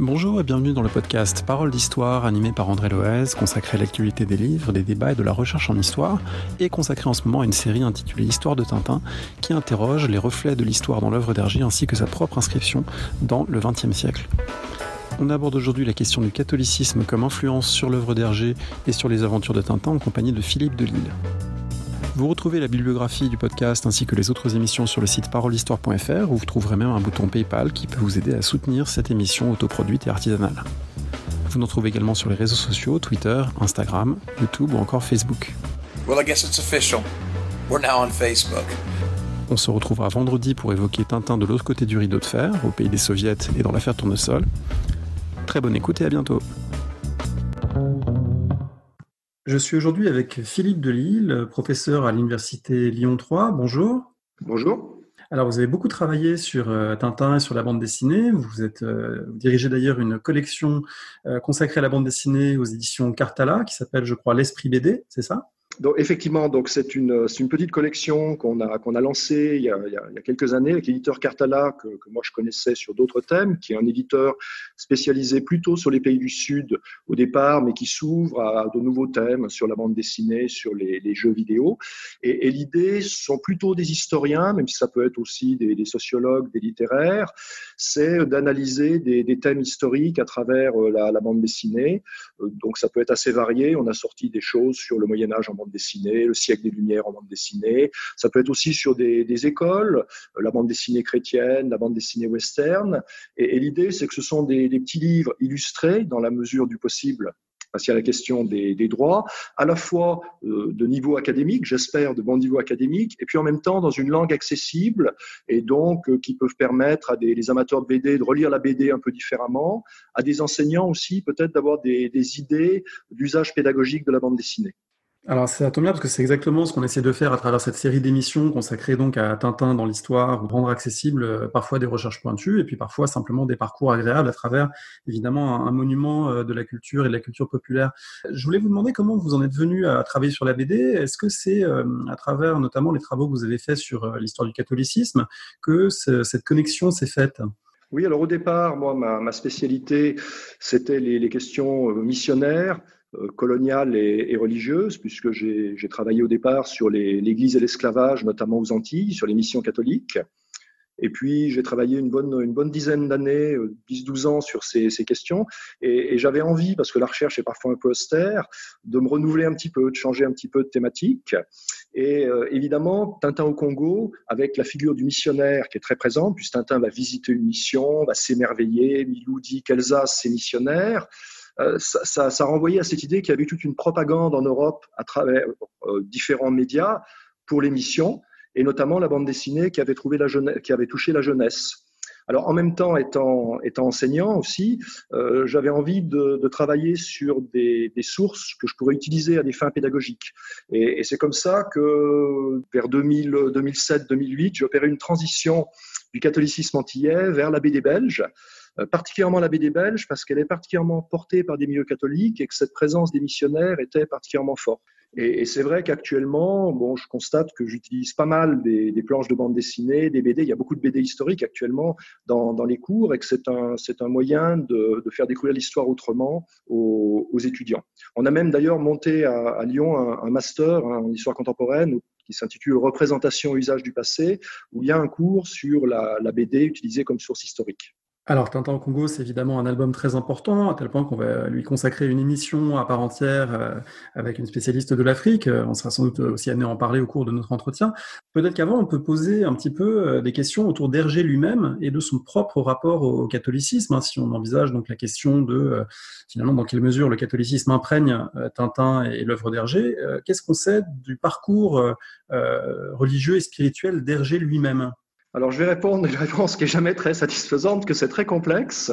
Bonjour et bienvenue dans le podcast Paroles d'Histoire animé par André Loez, consacré à l'actualité des livres, des débats et de la recherche en histoire, et consacré en ce moment à une série intitulée Histoire de Tintin, qui interroge les reflets de l'histoire dans l'œuvre d'Hergé ainsi que sa propre inscription dans le XXe siècle. On aborde aujourd'hui la question du catholicisme comme influence sur l'œuvre d'Hergé et sur les aventures de Tintin en compagnie de Philippe Delisle. Vous retrouvez la bibliographie du podcast ainsi que les autres émissions sur le site parolehistoire.fr où vous trouverez même un bouton PayPal qui peut vous aider à soutenir cette émission autoproduite et artisanale. Vous nous trouvez également sur les réseaux sociaux, Twitter, Instagram, YouTube ou encore Facebook. Well, I guess it's official. We're now on Facebook. On se retrouvera vendredi pour évoquer Tintin de l'autre côté du rideau de fer, au pays des soviets et dans l'affaire Tournesol. Très bonne écoute et à bientôt. Je suis aujourd'hui avec Philippe Delisle, professeur à l'université Lyon 3. Bonjour. Bonjour. Alors, vous avez beaucoup travaillé sur Tintin et sur la bande dessinée. Vous dirigez d'ailleurs une collection consacrée à la bande dessinée aux éditions Cartala, qui s'appelle, je crois, L'Esprit BD, c'est ça ? Donc, effectivement, c'est une petite collection qu'on a lancée il y a quelques années avec l'éditeur Cartala que moi je connaissais sur d'autres thèmes, qui est un éditeur spécialisé plutôt sur les pays du Sud au départ, mais qui s'ouvre à de nouveaux thèmes sur la bande dessinée, sur les jeux vidéo. Et l'idée sont plutôt des historiens, même si ça peut être aussi des sociologues, des littéraires, c'est d'analyser des thèmes historiques à travers la bande dessinée. Donc ça peut être assez varié. On a sorti des choses sur le Moyen-Âge en bande dessinée, le siècle des Lumières en bande dessinée. Ça peut être aussi sur des écoles, la bande dessinée chrétienne, la bande dessinée western. Et l'idée, c'est que ce sont des petits livres illustrés dans la mesure du possible, parce qu'il y a la question des droits, à la fois de niveau académique, j'espère de bon niveau académique, et puis en même temps dans une langue accessible, et donc qui peuvent permettre à des amateurs de BD de relire la BD un peu différemment, à des enseignants aussi peut-être d'avoir des idées d'usage pédagogique de la bande dessinée. Alors ça tombe bien parce que c'est exactement ce qu'on essaie de faire à travers cette série d'émissions consacrée donc à Tintin dans l'histoire, rendre accessible parfois des recherches pointues et puis parfois simplement des parcours agréables à travers évidemment un monument de la culture et de la culture populaire. Je voulais vous demander comment vous en êtes venu à travailler sur la BD. Est-ce que c'est à travers notamment les travaux que vous avez faits sur l'histoire du catholicisme que cette connexion s'est faite ? Oui, alors au départ, moi, ma spécialité, c'était les questions missionnaires, coloniales et religieuses, puisque j'ai travaillé au départ sur l'Église et l'esclavage, notamment aux Antilles, sur les missions catholiques. Et puis, j'ai travaillé une bonne dizaine d'années, 10-12 ans sur ces questions. Et j'avais envie, parce que la recherche est parfois un peu austère, de me renouveler un petit peu, de changer un petit peu de thématique. Et évidemment, Tintin au Congo, avec la figure du missionnaire qui est très présente, puisque Tintin va visiter une mission, va s'émerveiller, Milou dit qu'Elsace, c'est missionnaire. Ça renvoyait à cette idée qu'il y avait toute une propagande en Europe à travers différents médias pour les missions, et notamment la bande dessinée qui avait touché la jeunesse. Alors, en même temps, étant enseignant aussi, j'avais envie de travailler sur des sources que je pourrais utiliser à des fins pédagogiques. Et c'est comme ça que, vers 2007-2008, j'ai opéré une transition du catholicisme antillais vers la BD belge, particulièrement la BD belge, parce qu'elle est particulièrement portée par des milieux catholiques et que cette présence des missionnaires était particulièrement forte. Et c'est vrai qu'actuellement, je constate que j'utilise pas mal des planches de bande dessinée, des BD. Il y a beaucoup de BD historiques actuellement dans les cours et que c'est un moyen de faire découvrir l'histoire autrement aux étudiants. On a même d'ailleurs monté à Lyon un master en histoire contemporaine qui s'intitule Représentation et usage du passé, où il y a un cours sur la BD utilisée comme source historique. Alors, Tintin au Congo, c'est évidemment un album très important, à tel point qu'on va lui consacrer une émission à part entière avec une spécialiste de l'Afrique. On sera sans doute aussi amené à en parler au cours de notre entretien. Peut-être qu'avant, on peut poser un petit peu des questions autour d'Hergé lui-même et de son propre rapport au catholicisme, si on envisage donc la question de, finalement, dans quelle mesure le catholicisme imprègne Tintin et l'œuvre d'Hergé. Qu'est-ce qu'on sait du parcours religieux et spirituel d'Hergé lui-même ? Alors, je vais répondre une réponse qui n'est jamais très satisfaisante, que c'est très complexe.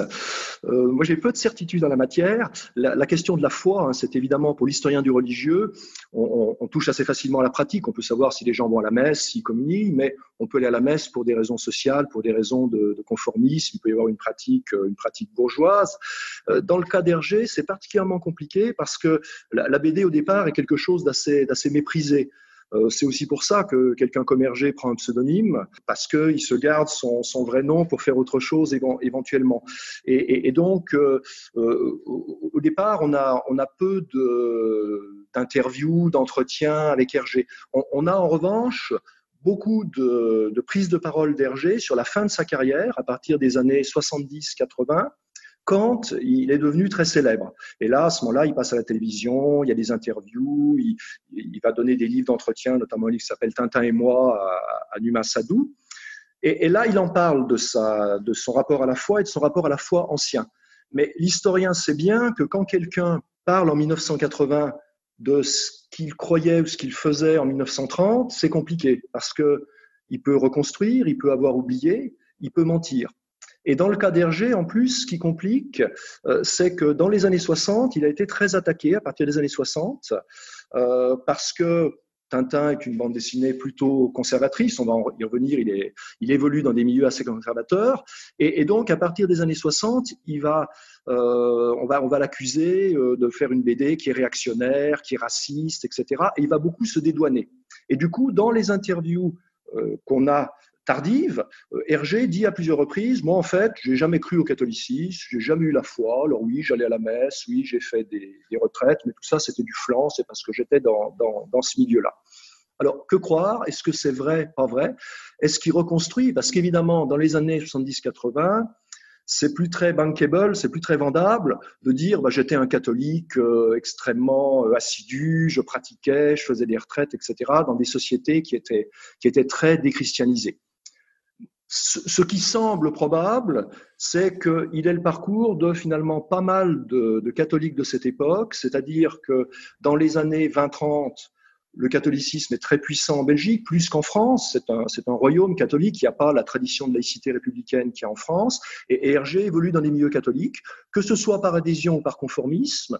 Moi, j'ai peu de certitude en la matière. La question de la foi, c'est évidemment pour l'historien du religieux, on touche assez facilement à la pratique. On peut savoir si les gens vont à la messe, s'ils communient, mais on peut aller à la messe pour des raisons sociales, pour des raisons de conformisme. Il peut y avoir une pratique bourgeoise. Dans le cas d'Hergé, c'est particulièrement compliqué parce que la BD, au départ, est quelque chose d'assez méprisé. C'est aussi pour ça que quelqu'un comme Hergé prend un pseudonyme, parce qu'il se garde son vrai nom pour faire autre chose éventuellement. Et donc, au départ, on a peu d'interviews, d'entretiens avec Hergé. On a en revanche beaucoup de prises de parole d'Hergé sur la fin de sa carrière, à partir des années 70-80, quand il est devenu très célèbre. Et là, à ce moment-là, il passe à la télévision, il y a des interviews, il va donner des livres d'entretien, notamment un livre qui s'appelle Tintin et moi à Numa Sadou. Et là, il en parle de son rapport à la foi et de son rapport à la foi ancien. Mais l'historien sait bien que quand quelqu'un parle en 1980 de ce qu'il croyait ou ce qu'il faisait en 1930, c'est compliqué parce qu'il peut reconstruire, il peut avoir oublié, il peut mentir. Et dans le cas d'Hergé, en plus, ce qui complique, c'est que dans les années 60, il a été très attaqué à partir des années 60, parce que Tintin est une bande dessinée plutôt conservatrice, on va y revenir, il évolue dans des milieux assez conservateurs, et donc à partir des années 60, on va l'accuser de faire une BD qui est réactionnaire, qui est raciste, etc. Et il va beaucoup se dédouaner. Et du coup, dans les interviews qu'on a tardive, Hergé dit à plusieurs reprises, moi en fait, j'ai jamais cru au catholicisme, j'ai jamais eu la foi, alors oui, j'allais à la messe, oui, j'ai fait des retraites, mais tout ça c'était du flan, c'est parce que j'étais dans ce milieu-là. Alors, que croire? Est-ce que c'est vrai, pas vrai? Est-ce qu'il reconstruit? Parce qu'évidemment, dans les années 70-80, c'est plus très bankable, c'est plus très vendable de dire j'étais un catholique extrêmement assidu, je pratiquais, je faisais des retraites, etc., dans des sociétés qui étaient très déchristianisées. Ce qui semble probable, c'est qu'il est le parcours de finalement pas mal de catholiques de cette époque, c'est-à-dire que dans les années 20-30, le catholicisme est très puissant en Belgique, plus qu'en France. C'est un royaume catholique qui n'a pas la tradition de laïcité républicaine qu'il y a en France. Et Hergé évolue dans des milieux catholiques, que ce soit par adhésion ou par conformisme.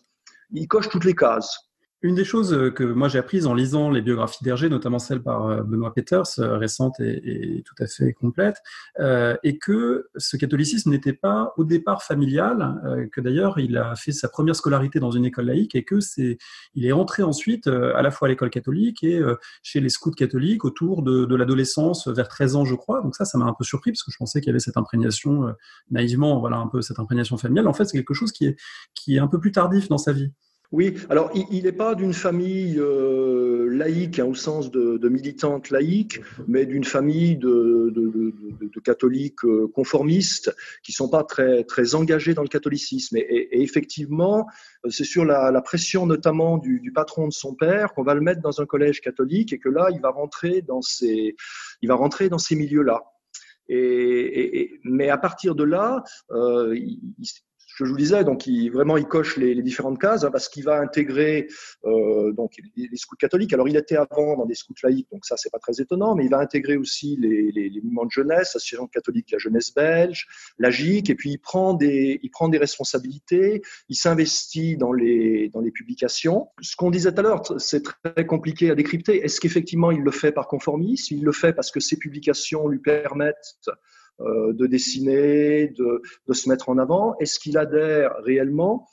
Il coche toutes les cases. Une des choses que moi j'ai apprises en lisant les biographies d'Hergé, notamment celle par Benoît Peters, récente et tout à fait complète, est que ce catholicisme n'était pas au départ familial, que d'ailleurs il a fait sa première scolarité dans une école laïque et il est rentré ensuite à la fois à l'école catholique et chez les scouts catholiques autour de l'adolescence, vers 13 ans je crois. Donc ça m'a un peu surpris parce que je pensais qu'il y avait cette imprégnation, naïvement, voilà un peu cette imprégnation familiale. En fait c'est quelque chose qui est un peu plus tardif dans sa vie. Oui, alors il n'est pas d'une famille laïque au sens de militante laïque, mais d'une famille de catholiques conformistes qui sont pas très très engagés dans le catholicisme. Et effectivement, c'est sur la pression notamment du patron de son père qu'on va le mettre dans un collège catholique et que là il va rentrer dans ces milieux-là. Mais à partir de là, je vous le disais, donc il coche les différentes cases parce qu'il va intégrer donc les scouts catholiques. Alors il était avant dans des scouts laïques, donc ça c'est pas très étonnant, mais il va intégrer aussi les mouvements de jeunesse, l'association catholique, la jeunesse belge, la GIC, et puis il prend des responsabilités, il s'investit dans les publications. Ce qu'on disait tout à l'heure, c'est très compliqué à décrypter. Est-ce qu'effectivement il le fait par conformisme? Il le fait parce que ses publications lui permettent de dessiner, de se mettre en avant? Est-ce qu'il adhère réellement?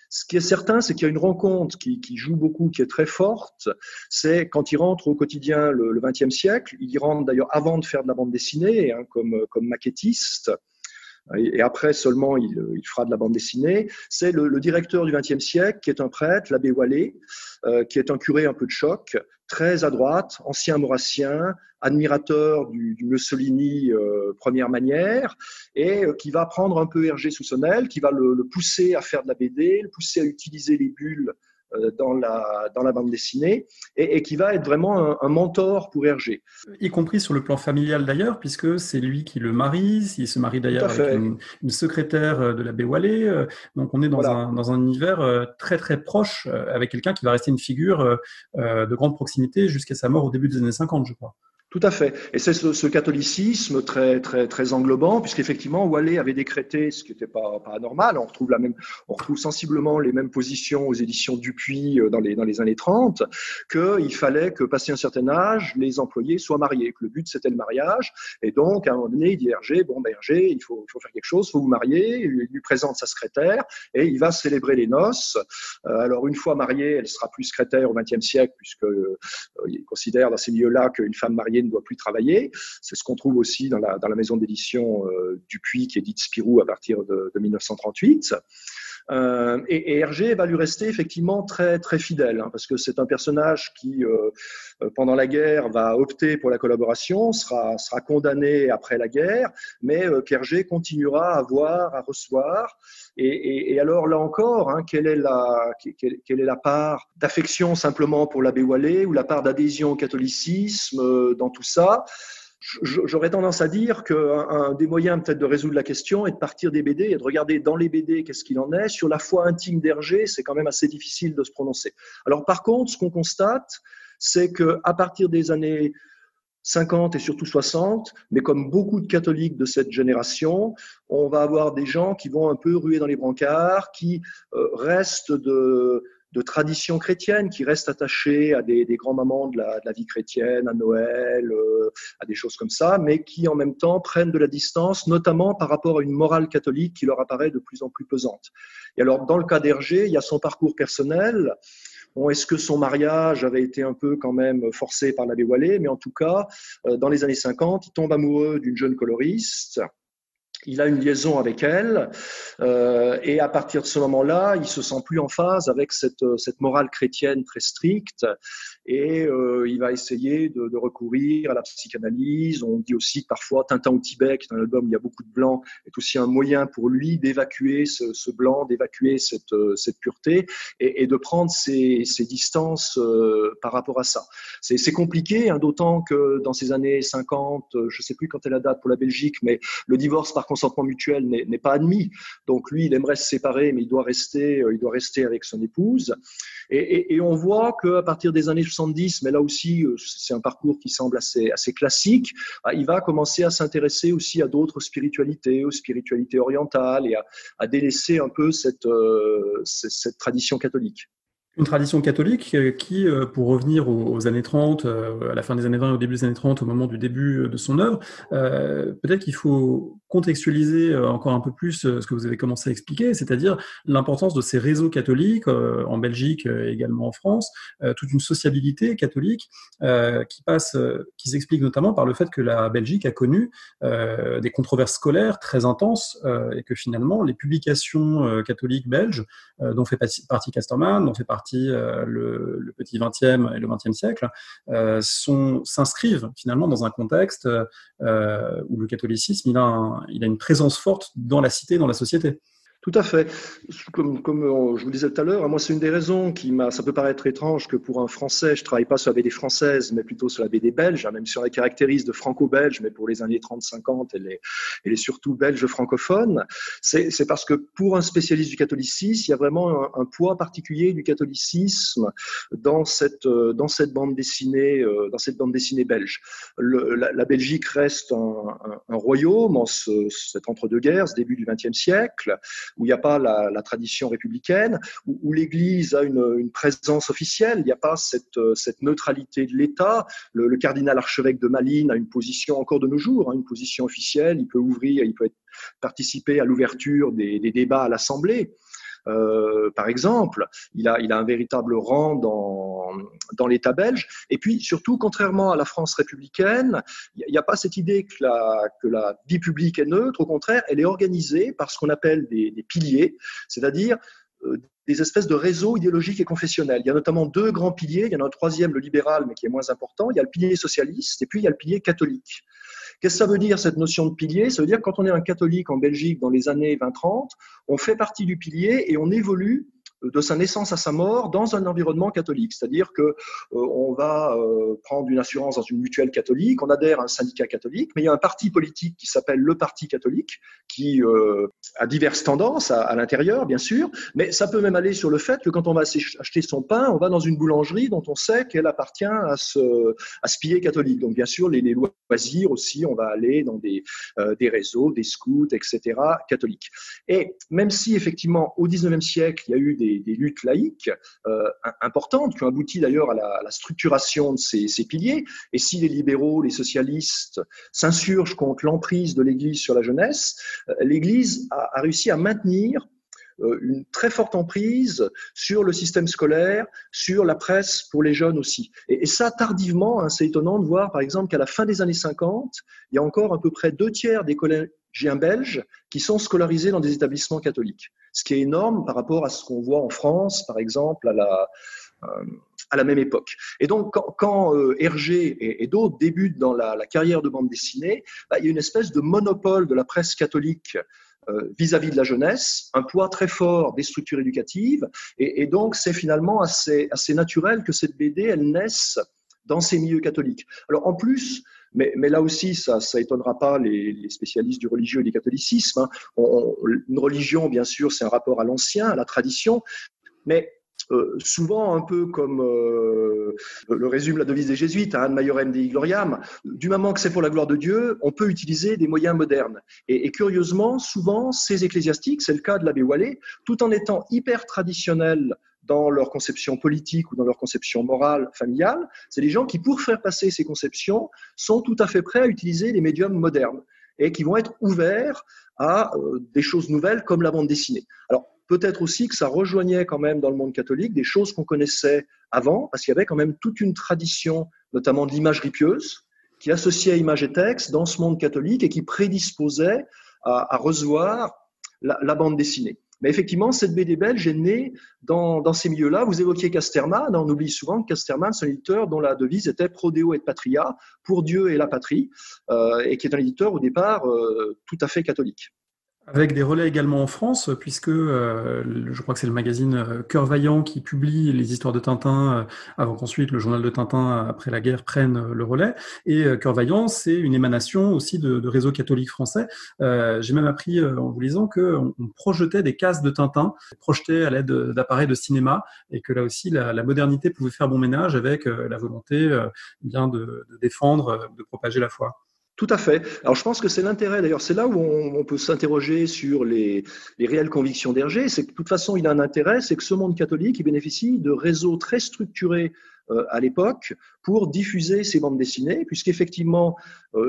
Ce qui est certain, c'est qu'il y a une rencontre qui joue beaucoup, qui est très forte. C'est quand il rentre au quotidien le XXe siècle. Il y rentre d'ailleurs avant de faire de la bande dessinée, comme maquettiste. Et après seulement, il fera de la bande dessinée. C'est le directeur du XXe siècle, qui est un prêtre, l'abbé Wallet, qui est un curé un peu de choc, très à droite, ancien maurassien, admirateur du Mussolini première manière, et qui va prendre un peu Hergé sous son aile, qui va le pousser à faire de la BD, le pousser à utiliser les bulles dans la bande dessinée, et qui va être vraiment un mentor pour Hergé. Y compris sur le plan familial d'ailleurs, puisque c'est lui qui le marie, il se marie d'ailleurs avec une secrétaire de l'abbé Wallet, donc on est dans un univers très très proche, avec quelqu'un qui va rester une figure de grande proximité jusqu'à sa mort au début des années 50, je crois. Tout à fait. Et c'est ce catholicisme très englobant, puisqu'effectivement, Wallet avait décrété, ce qui n'était pas anormal, on retrouve sensiblement les mêmes positions aux éditions Dupuis dans les années 30, qu'il fallait que, passé un certain âge, les employés soient mariés, que le but c'était le mariage. Et donc, à un moment donné, il dit Hergé, Hergé, il faut faire quelque chose, il faut vous marier. Il lui présente sa secrétaire et il va célébrer les noces. Alors, une fois mariée, elle sera plus secrétaire au XXe siècle, puisqu'il considère dans ces milieux-là qu'une femme mariée ne doit plus travailler. C'est ce qu'on trouve aussi dans la maison d'édition Dupuis qui édite Spirou à partir de 1938. Et Hergé va lui rester effectivement très fidèle, parce que c'est un personnage qui, pendant la guerre, va opter pour la collaboration, sera condamné après la guerre, mais qu'Hergé continuera à voir, à recevoir. Et alors là encore, quelle est la part d'affection simplement pour l'abbé Wallet ou la part d'adhésion au catholicisme dans tout ça? J'aurais tendance à dire qu'un des moyens peut-être de résoudre la question est de partir des BD et de regarder dans les BD qu'est-ce qu'il en est. Sur la foi intime d'Hergé, c'est quand même assez difficile de se prononcer. Alors par contre, ce qu'on constate, c'est qu'à partir des années 50 et surtout 60, mais comme beaucoup de catholiques de cette génération, on va avoir des gens qui vont un peu ruer dans les brancards, qui restent de tradition chrétienne, qui restent attachés à des grands moments de la vie chrétienne, à Noël, à des choses comme ça, mais qui en même temps prennent de la distance, notamment par rapport à une morale catholique qui leur apparaît de plus en plus pesante. Et alors, dans le cas d'Hergé, il y a son parcours personnel. Bon, est-ce que son mariage avait été un peu quand même forcé par l'abbé Wallet? Mais en tout cas, dans les années 50, il tombe amoureux d'une jeune coloriste. Il a une liaison avec elle et à partir de ce moment-là, il se sent plus en phase avec cette morale chrétienne très stricte et il va essayer de recourir à la psychanalyse. On dit aussi que parfois Tintin au Tibet, qui est un album où il y a beaucoup de blanc, est aussi un moyen pour lui d'évacuer ce blanc, d'évacuer cette pureté et de prendre ses distances par rapport à ça. C'est compliqué, d'autant que dans ces années 50, je ne sais plus quand est la date pour la Belgique, mais le divorce par consentement mutuel n'est pas admis. Donc lui, il aimerait se séparer, mais il doit rester avec son épouse. Et on voit qu'à partir des années 70, mais là aussi, c'est un parcours qui semble assez classique, il va commencer à s'intéresser aussi à d'autres spiritualités, aux spiritualités orientales et à délaisser un peu cette tradition catholique. Une tradition catholique qui, pour revenir aux années 30, à la fin des années 20 et au début des années 30, au moment du début de son œuvre, peut-être qu'il faut contextualiser encore un peu plus ce que vous avez commencé à expliquer, c'est-à-dire l'importance de ces réseaux catholiques en Belgique et également en France, toute une sociabilité catholique qui s'explique notamment par le fait que la Belgique a connu des controverses scolaires très intenses et que finalement les publications catholiques belges, dont fait partie Casterman, dont fait partie le petit 20e et le 20e siècle, s'inscrivent finalement dans un contexte où le catholicisme il a une présence forte dans la cité, dans la société. Tout à fait. Comme je vous le disais tout à l'heure, moi c'est une des raisons ça peut paraître étrange que pour un Français, je ne travaille pas sur la BD française, mais plutôt sur la BD belge, même si on la caractérise de franco-belge, mais pour les années 30-50, elle est surtout belge francophone. C'est parce que pour un spécialiste du catholicisme, il y a vraiment un poids particulier du catholicisme dans cette bande dessinée, belge. La Belgique reste un royaume en cet entre-deux-guerres, ce début du XXe siècle, où il n'y a pas la tradition républicaine, où l'Église a une présence officielle, il n'y a pas cette neutralité de l'État. Le cardinal archevêque de Malines a une position encore de nos jours, une position officielle, il peut participer à l'ouverture des débats à l'Assemblée. Par exemple, il a un véritable rang dans l'État belge. Et puis, surtout, contrairement à la France républicaine, il n'y a pas cette idée que la vie publique est neutre. Au contraire, elle est organisée par ce qu'on appelle des piliers, c'est-à-dire des espèces de réseaux idéologiques et confessionnels. Il y a notamment deux grands piliers. Il y en a un troisième, le libéral, mais qui est moins important. Il y a le pilier socialiste et puis il y a le pilier catholique. Qu'est-ce que ça veut dire, cette notion de pilier? Ça veut dire que quand on est un catholique en Belgique dans les années 20-30, on fait partie du pilier et on évolue de sa naissance à sa mort dans un environnement catholique. C'est-à-dire que on va prendre une assurance dans une mutuelle catholique, on adhère à un syndicat catholique, mais il y a un parti politique qui s'appelle le Parti catholique, qui a diverses tendances à l'intérieur, bien sûr, mais ça peut même aller sur le fait que quand on va acheter son pain, on va dans une boulangerie dont on sait qu'elle appartient à ce pilier catholique. Donc, bien sûr, les loisirs aussi, on va aller dans des réseaux, des scouts, etc., catholiques. Et même si, effectivement, au XIXe siècle, il y a eu des luttes laïques importantes, qui ont abouti d'ailleurs à la structuration de ces piliers, et si les libéraux, les socialistes s'insurgent contre l'emprise de l'Église sur la jeunesse, l'Église a réussi à maintenir une très forte emprise sur le système scolaire, sur la presse pour les jeunes aussi. Et ça, tardivement, hein, c'est étonnant de voir, par exemple, qu'à la fin des années 50, il y a encore à peu près 2/3 des collégiens belges qui sont scolarisés dans des établissements catholiques. Ce qui est énorme par rapport à ce qu'on voit en France, par exemple, à la même époque. Et donc, quand Hergé et d'autres débutent dans la carrière de bande dessinée, il y a une espèce de monopole de la presse catholique vis-à-vis de la jeunesse, un poids très fort des structures éducatives, et donc c'est finalement assez naturel que cette BD, elle naisse dans ces milieux catholiques. Alors en plus, mais là aussi, ça étonnera pas les spécialistes du religieux et du catholicisme, hein. Une religion, bien sûr, c'est un rapport à l'ancien, à la tradition, mais souvent un peu comme le résume la devise des jésuites, ad maiorem Dei gloriam, du moment que c'est pour la gloire de Dieu, on peut utiliser des moyens modernes. Et curieusement, souvent, ces ecclésiastiques, c'est le cas de l'abbé Wallet, tout en étant hyper traditionnels dans leur conception politique ou dans leur conception morale, familiale, c'est des gens qui, pour faire passer ces conceptions, sont tout à fait prêts à utiliser des médiums modernes et qui vont être ouverts à des choses nouvelles comme la bande dessinée. Alors, peut-être aussi que ça rejoignait quand même dans le monde catholique des choses qu'on connaissait avant, parce qu'il y avait quand même toute une tradition, notamment de l'imagerie pieuse, qui associait images et textes dans ce monde catholique et qui prédisposait à recevoir la bande dessinée. Mais effectivement, cette BD belge est née dans ces milieux-là. Vous évoquiez Casterman, on oublie souvent que Casterman, c'est un éditeur dont la devise était Pro Deo et Patria, pour Dieu et la patrie, et qui est un éditeur au départ tout à fait catholique. Avec des relais également en France, puisque je crois que c'est le magazine Cœur Vaillant qui publie les histoires de Tintin avant qu'ensuite le journal de Tintin après la guerre prenne le relais. Et Cœur Vaillant, c'est une émanation aussi de réseau catholique français. J'ai même appris en vous lisant qu'on projetait des cases de Tintin, projetait à l'aide d'appareils de cinéma, et que là aussi la modernité pouvait faire bon ménage avec la volonté bien de défendre, de propager la foi. Tout à fait. Alors je pense que c'est l'intérêt, d'ailleurs, c'est là où on peut s'interroger sur les réelles convictions d'Hergé, c'est que de toute façon il a un intérêt, c'est que ce monde catholique il bénéficie de réseaux très structurés à l'époque pour diffuser ces bandes dessinées, puisqu'effectivement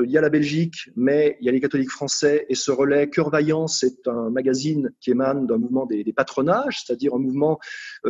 il y a la Belgique, mais il y a les catholiques français, et ce relais Cœur Vaillant, c'est un magazine qui émane d'un mouvement des patronages, c'est-à-dire un mouvement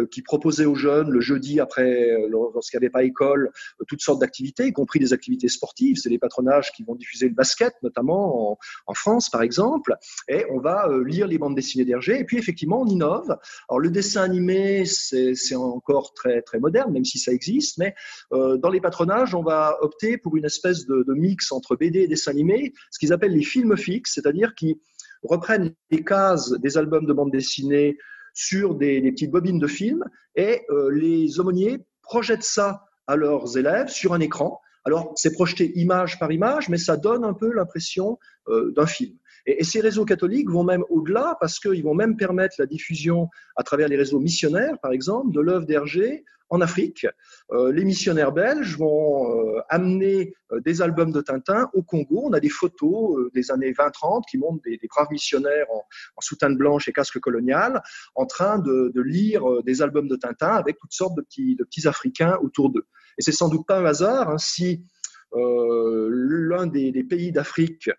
qui proposait aux jeunes le jeudi après, lorsqu'il n'y avait pas école, toutes sortes d'activités, y compris des activités sportives. C'est les patronages qui vont diffuser le basket, notamment en France par exemple, et on va lire les bandes dessinées d'Hergé, et puis effectivement on innove. Alors le dessin animé, c'est encore très, très moderne, même si ça existe, mais dans les patronages, on va opter pour une espèce de mix entre BD et dessin animé, ce qu'ils appellent les films fixes, c'est-à-dire qui reprennent les cases des albums de bande dessinée sur des petites bobines de films, et les aumôniers projettent ça à leurs élèves sur un écran. Alors, c'est projeté image par image, mais ça donne un peu l'impression d'un film. Et ces réseaux catholiques vont même au-delà, parce qu'ils vont même permettre la diffusion à travers les réseaux missionnaires, par exemple, de l'œuvre d'Hergé en Afrique. Les missionnaires belges vont amener des albums de Tintin au Congo. On a des photos des années 20-30 qui montrent des braves missionnaires en soutane blanche et casque colonial en train de lire des albums de Tintin avec toutes sortes de petits Africains autour d'eux. Et c'est sans doute pas un hasard si l'un des pays d'Afrique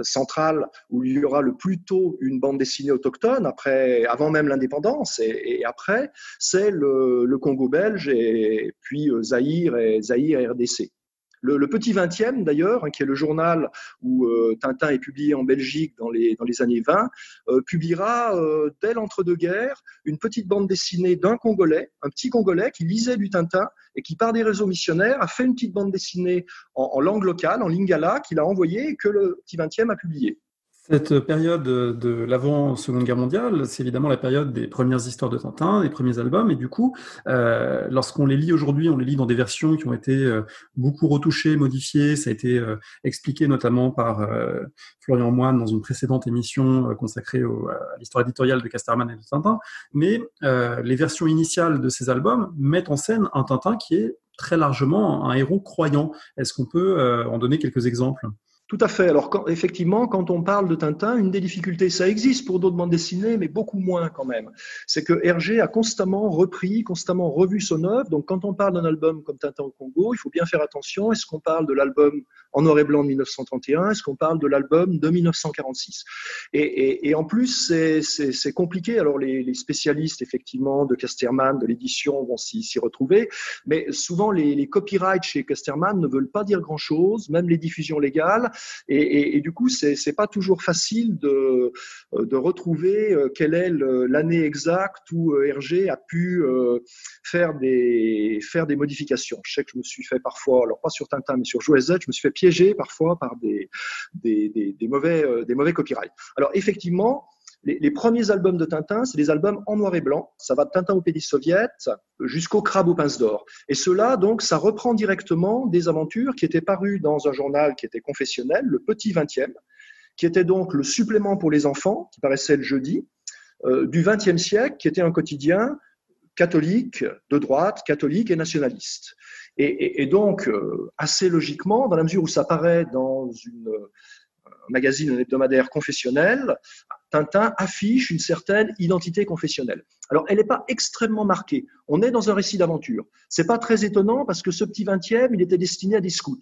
centrale où il y aura le plus tôt une bande dessinée autochtone, avant même l'indépendance et après, c'est le Congo belge et puis Zaïre et RDC. Le Petit 20e, d'ailleurs, qui est le journal où Tintin est publié en Belgique dans les années 20, publiera dès l'entre-deux-guerres une petite bande dessinée d'un Congolais, un petit Congolais qui lisait du Tintin et qui, par des réseaux missionnaires, a fait une petite bande dessinée en langue locale, en lingala, qu'il a envoyée et que le Petit 20e a publiée. Cette période de l'avant-Seconde Guerre mondiale, c'est évidemment la période des premières histoires de Tintin, des premiers albums, et du coup, lorsqu'on les lit aujourd'hui, on les lit dans des versions qui ont été beaucoup retouchées, modifiées. Ça a été expliqué notamment par Florian Moine dans une précédente émission consacrée à l'histoire éditoriale de Casterman et de Tintin. Mais les versions initiales de ces albums mettent en scène un Tintin qui est très largement un héros croyant. Est-ce qu'on peut en donner quelques exemples ? Tout à fait. Alors, effectivement, quand on parle de Tintin, une des difficultés, ça existe pour d'autres bandes dessinées, mais beaucoup moins quand même. C'est que Hergé a constamment repris, constamment revu son œuvre. Donc, quand on parle d'un album comme Tintin au Congo, il faut bien faire attention. Est-ce qu'on parle de l'album en noir et blanc de 1931? Est-ce qu'on parle de l'album de 1946? Et en plus, c'est compliqué. Alors, les spécialistes, effectivement, de Casterman, de l'édition, vont s'y retrouver. Mais souvent, les copyrights chez Casterman ne veulent pas dire grand-chose, même les diffusions légales. Et du coup, c'est pas toujours facile de retrouver quelle est l'année exacte où Hergé a pu faire des modifications. Je sais que je me suis fait parfois, alors pas sur Tintin, mais sur Joe Z, je me suis fait piéger parfois par des mauvais copyrights. Alors effectivement, les premiers albums de Tintin, c'est des albums en noir et blanc. Ça va de Tintin au pays soviet jusqu'au Crabe aux pinces d'or. Et cela, donc, ça reprend directement des aventures qui étaient parues dans un journal qui était confessionnel, le Petit 20e, qui était donc le supplément pour les enfants, qui paraissait le jeudi, du 20e siècle, qui était un quotidien catholique, de droite, catholique et nationaliste. Et donc, assez logiquement, dans la mesure où ça paraît dans un magazine, un hebdomadaire confessionnel, Tintin affiche une certaine identité confessionnelle. Alors, elle n'est pas extrêmement marquée. On est dans un récit d'aventure. C'est pas très étonnant parce que ce petit 20e, il était destiné à des scouts.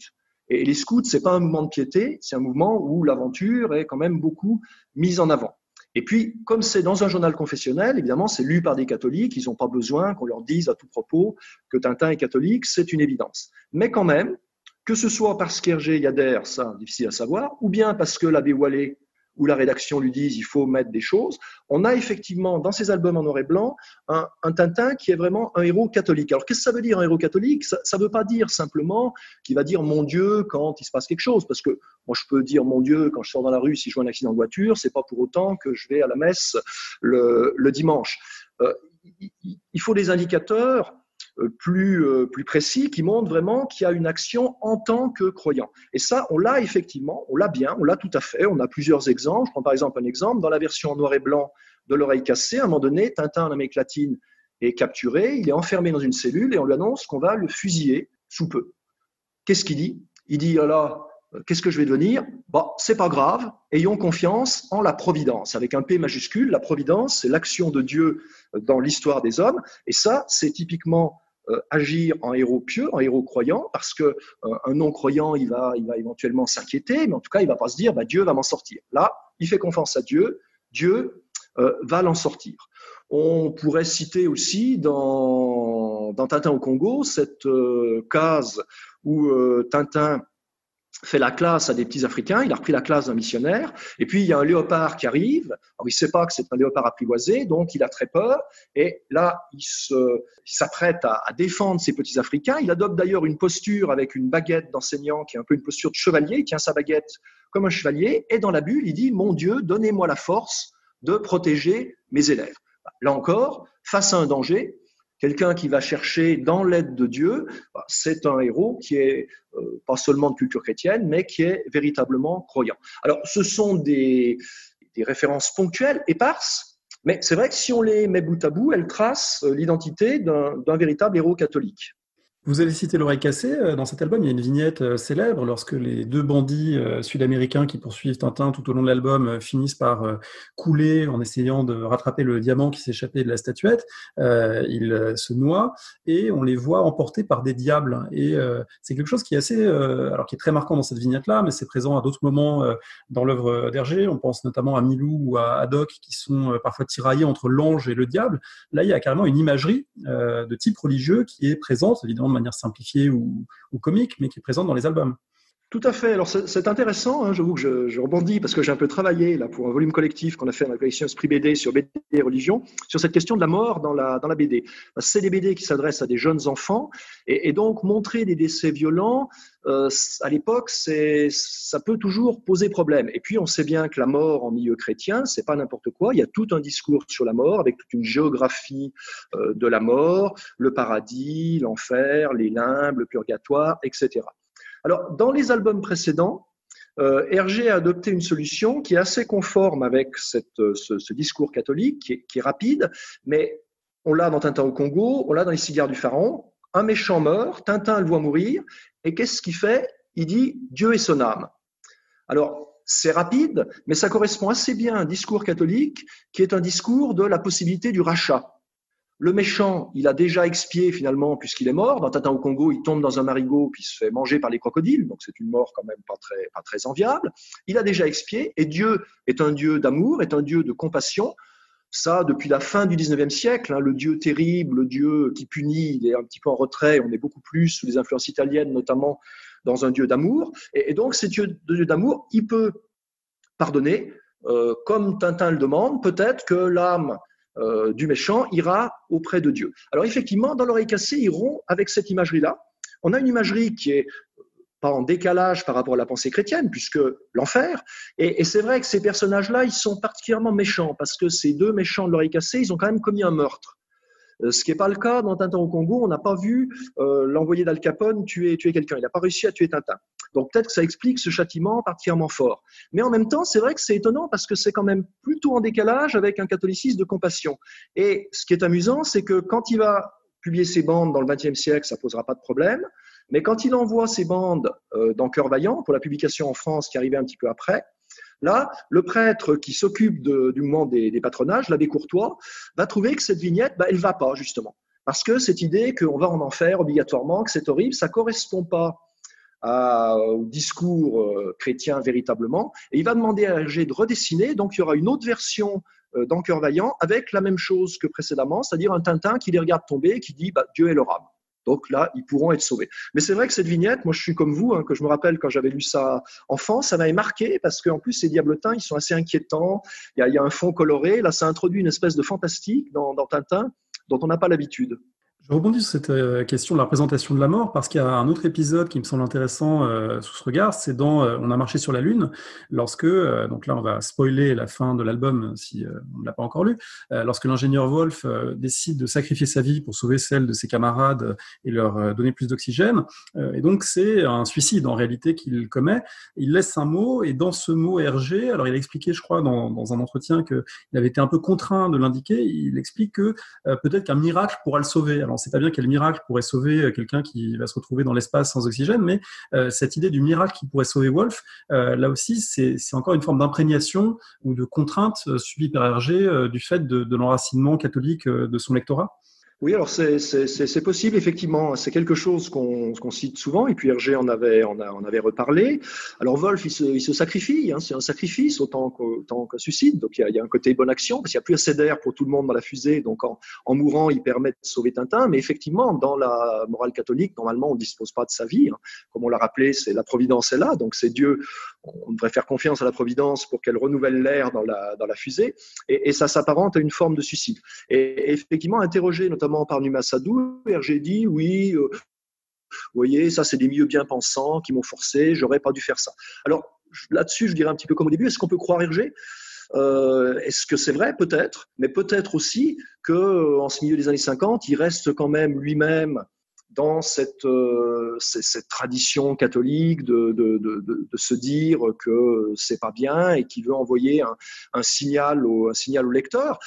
Et les scouts, c'est pas un mouvement de piété, c'est un mouvement où l'aventure est quand même beaucoup mise en avant. Et puis, comme c'est dans un journal confessionnel, évidemment, c'est lu par des catholiques, ils n'ont pas besoin qu'on leur dise à tout propos que Tintin est catholique, c'est une évidence. Mais quand même, que ce soit parce qu'Hergé y adhère, ça, difficile à savoir, ou bien parce que l'abbé Wallet ou la rédaction lui disent il faut mettre des choses, on a effectivement dans ces albums en noir et blanc un Tintin qui est vraiment un héros catholique. Alors qu'est-ce que ça veut dire un héros catholique? Ça ne veut pas dire simplement qu'il va dire mon Dieu quand il se passe quelque chose, parce que moi je peux dire mon Dieu quand je sors dans la rue si je vois un accident de voiture, c'est pas pour autant que je vais à la messe le dimanche. Il faut des indicateurs plus précis qui montrent vraiment qu'il y a une action en tant que croyant. Et ça, on l'a effectivement, on l'a bien, on l'a tout à fait. On a plusieurs exemples. Je prends par exemple un exemple. Dans la version en noir et blanc de L'Oreille cassée, à un moment donné, Tintin en Amérique latine est capturé, il est enfermé dans une cellule et on lui annonce qu'on va le fusiller sous peu. Qu'est-ce qu'il dit? Il dit, oh là, qu'est-ce que je vais devenir? Bon, c'est pas grave, ayons confiance en la providence, avec un P majuscule. La providence, c'est l'action de Dieu dans l'histoire des hommes. Et ça, c'est typiquement agir en héros pieux, en héros croyant, parce que un non-croyant, il va éventuellement s'inquiéter, mais en tout cas, il va pas se dire, bah, Dieu va m'en sortir. Là, il fait confiance à Dieu, Dieu va l'en sortir. On pourrait citer aussi dans Tintin au Congo cette case où Tintin fait la classe à des petits Africains, il a repris la classe d'un missionnaire, et puis il y a un léopard qui arrive, alors il ne sait pas que c'est un léopard apprivoisé, donc il a très peur, et là il s'apprête à défendre ces petits Africains. Il adopte d'ailleurs une posture avec une baguette d'enseignant qui est un peu une posture de chevalier, il tient sa baguette comme un chevalier, et dans la bulle il dit « Mon Dieu, donnez-moi la force de protéger mes élèves ». Là encore, face à un danger, quelqu'un qui va chercher dans l'aide de Dieu, c'est un héros qui est pas seulement de culture chrétienne, mais qui est véritablement croyant. Alors, ce sont des références ponctuelles, éparses, mais c'est vrai que si on les met bout à bout, elles tracent l'identité d'un véritable héros catholique. Vous avez cité L'Oreille cassée. Dans cet album, il y a une vignette célèbre lorsque les deux bandits sud-américains qui poursuivent Tintin tout au long de l'album finissent par couler en essayant de rattraper le diamant qui s'échappait de la statuette. Ils se noient et on les voit emportés par des diables. Et c'est quelque chose qui est assez, alors qui est très marquant dans cette vignette-là, mais c'est présent à d'autres moments dans l'œuvre d'Hergé. On pense notamment à Milou ou à Haddock qui sont parfois tiraillés entre l'ange et le diable. Là, il y a carrément une imagerie de type religieux qui est présente, évidemment de manière simplifiée ou comique, mais qui est présente dans les albums. Tout à fait. Alors c'est intéressant, hein, j'avoue que je rebondis parce que j'ai un peu travaillé là pour un volume collectif qu'on a fait dans la collection Esprit BD sur BD et religion, sur cette question de la mort dans la BD. C'est des BD qui s'adressent à des jeunes enfants et donc montrer des décès violents, à l'époque, ça peut toujours poser problème. Et puis on sait bien que la mort en milieu chrétien, c'est pas n'importe quoi. Il y a tout un discours sur la mort avec toute une géographie de la mort, le paradis, l'enfer, les limbes, le purgatoire, etc. Alors, dans les albums précédents, Hergé a adopté une solution qui est assez conforme avec ce discours catholique, qui est rapide, mais on l'a dans Tintin au Congo, on l'a dans Les Cigares du Pharaon. Un méchant meurt, Tintin le voit mourir, et qu'est-ce qu'il fait? Il dit « Dieu et son âme ». Alors, c'est rapide, mais ça correspond assez bien à un discours catholique qui est un discours de la possibilité du rachat. Le méchant, il a déjà expié finalement puisqu'il est mort. Dans Tintin au Congo, il tombe dans un marigot puis il se fait manger par les crocodiles. Donc c'est une mort quand même pas très enviable. Il a déjà expié et Dieu est un Dieu d'amour, est un Dieu de compassion. Ça, depuis la fin du 19e siècle, hein, le Dieu terrible, le Dieu qui punit, il est un petit peu en retrait. On est beaucoup plus sous les influences italiennes, notamment dans un Dieu d'amour. Et donc, ce Dieu d'amour, il peut pardonner, comme Tintin le demande, peut-être que l'âme du méchant ira auprès de Dieu. Alors effectivement, dans l'oreille cassée, ils rompt avec cette imagerie-là. On a une imagerie qui est pas en décalage par rapport à la pensée chrétienne, puisque l'enfer, et c'est vrai que ces personnages-là, ils sont particulièrement méchants, parce que ces deux méchants de l'oreille cassée, ils ont quand même commis un meurtre. Ce qui n'est pas le cas dans Tintin au Congo, on n'a pas vu l'envoyé d'Al Capone tuer quelqu'un, il n'a pas réussi à tuer Tintin. Donc peut-être que ça explique ce châtiment particulièrement fort. Mais en même temps, c'est vrai que c'est étonnant parce que c'est quand même plutôt en décalage avec un catholicisme de compassion. Et ce qui est amusant, c'est que quand il va publier ses bandes dans le XXe siècle, ça ne posera pas de problème. Mais quand il envoie ses bandes dans Cœur Vaillant, pour la publication en France qui arrivait un petit peu après, là, le prêtre qui s'occupe du moment des patronages, l'abbé Courtois, va trouver que cette vignette, elle ne va pas justement. Parce que cette idée qu'on va en enfer obligatoirement, que c'est horrible, ça ne correspond pas au discours chrétien véritablement, et il va demander à Hergé de redessiner, donc il y aura une autre version dans Cœur Vaillant avec la même chose que précédemment, c'est-à-dire un Tintin qui les regarde tomber et qui dit Dieu est leur âme. Donc là, ils pourront être sauvés. Mais c'est vrai que cette vignette, moi je suis comme vous, hein, que je me rappelle quand j'avais lu ça enfant, ça m'avait marqué parce qu'en plus ces diablotins, ils sont assez inquiétants, il y a un fond coloré, là ça introduit une espèce de fantastique dans Tintin dont on n'a pas l'habitude. Je rebondis sur cette question de la représentation de la mort parce qu'il y a un autre épisode qui me semble intéressant sous ce regard, c'est dans On a marché sur la Lune, lorsque, donc là on va spoiler la fin de l'album si on ne l'a pas encore lu, lorsque l'ingénieur Wolf décide de sacrifier sa vie pour sauver celle de ses camarades et leur donner plus d'oxygène, et donc c'est un suicide en réalité qu'il commet, il laisse un mot et dans ce mot Hergé, alors il a expliqué je crois dans un entretien qu'il avait été un peu contraint de l'indiquer, il explique que peut-être qu'un miracle pourra le sauver. Alors, on ne sait pas bien quel miracle pourrait sauver quelqu'un qui va se retrouver dans l'espace sans oxygène, mais cette idée du miracle qui pourrait sauver Wolf, là aussi, c'est encore une forme d'imprégnation ou de contrainte subie par Hergé du fait de l'enracinement catholique de son lectorat. Oui, alors c'est possible, effectivement. C'est quelque chose qu'on cite souvent, et puis Hergé en avait reparlé. Alors Wolf, il se sacrifie, hein, c'est un sacrifice autant qu'un suicide. Donc il y a un côté bonne action, parce qu'il n'y a plus assez d'air pour tout le monde dans la fusée, donc en mourant, il permet de sauver Tintin. Mais effectivement, dans la morale catholique, normalement, on ne dispose pas de sa vie. Hein. Comme on l'a rappelé, c'est la providence est là, donc c'est Dieu. On devrait faire confiance à la providence pour qu'elle renouvelle l'air dans la fusée, et ça s'apparente à une forme de suicide. Et effectivement, interrogé notamment par Numa Sadou, Hergé dit oui, vous voyez, ça c'est des milieux bien pensants qui m'ont forcé, j'aurais pas dû faire ça. Alors là-dessus, je dirais un petit peu comme au début, est-ce qu'on peut croire Hergé ? Est-ce que c'est vrai? Peut-être, mais peut-être aussi qu'en ce milieu des années 50, il reste quand même lui-même dans cette tradition catholique de se dire que c'est pas bien et qu'il veut envoyer un signal au lecteur.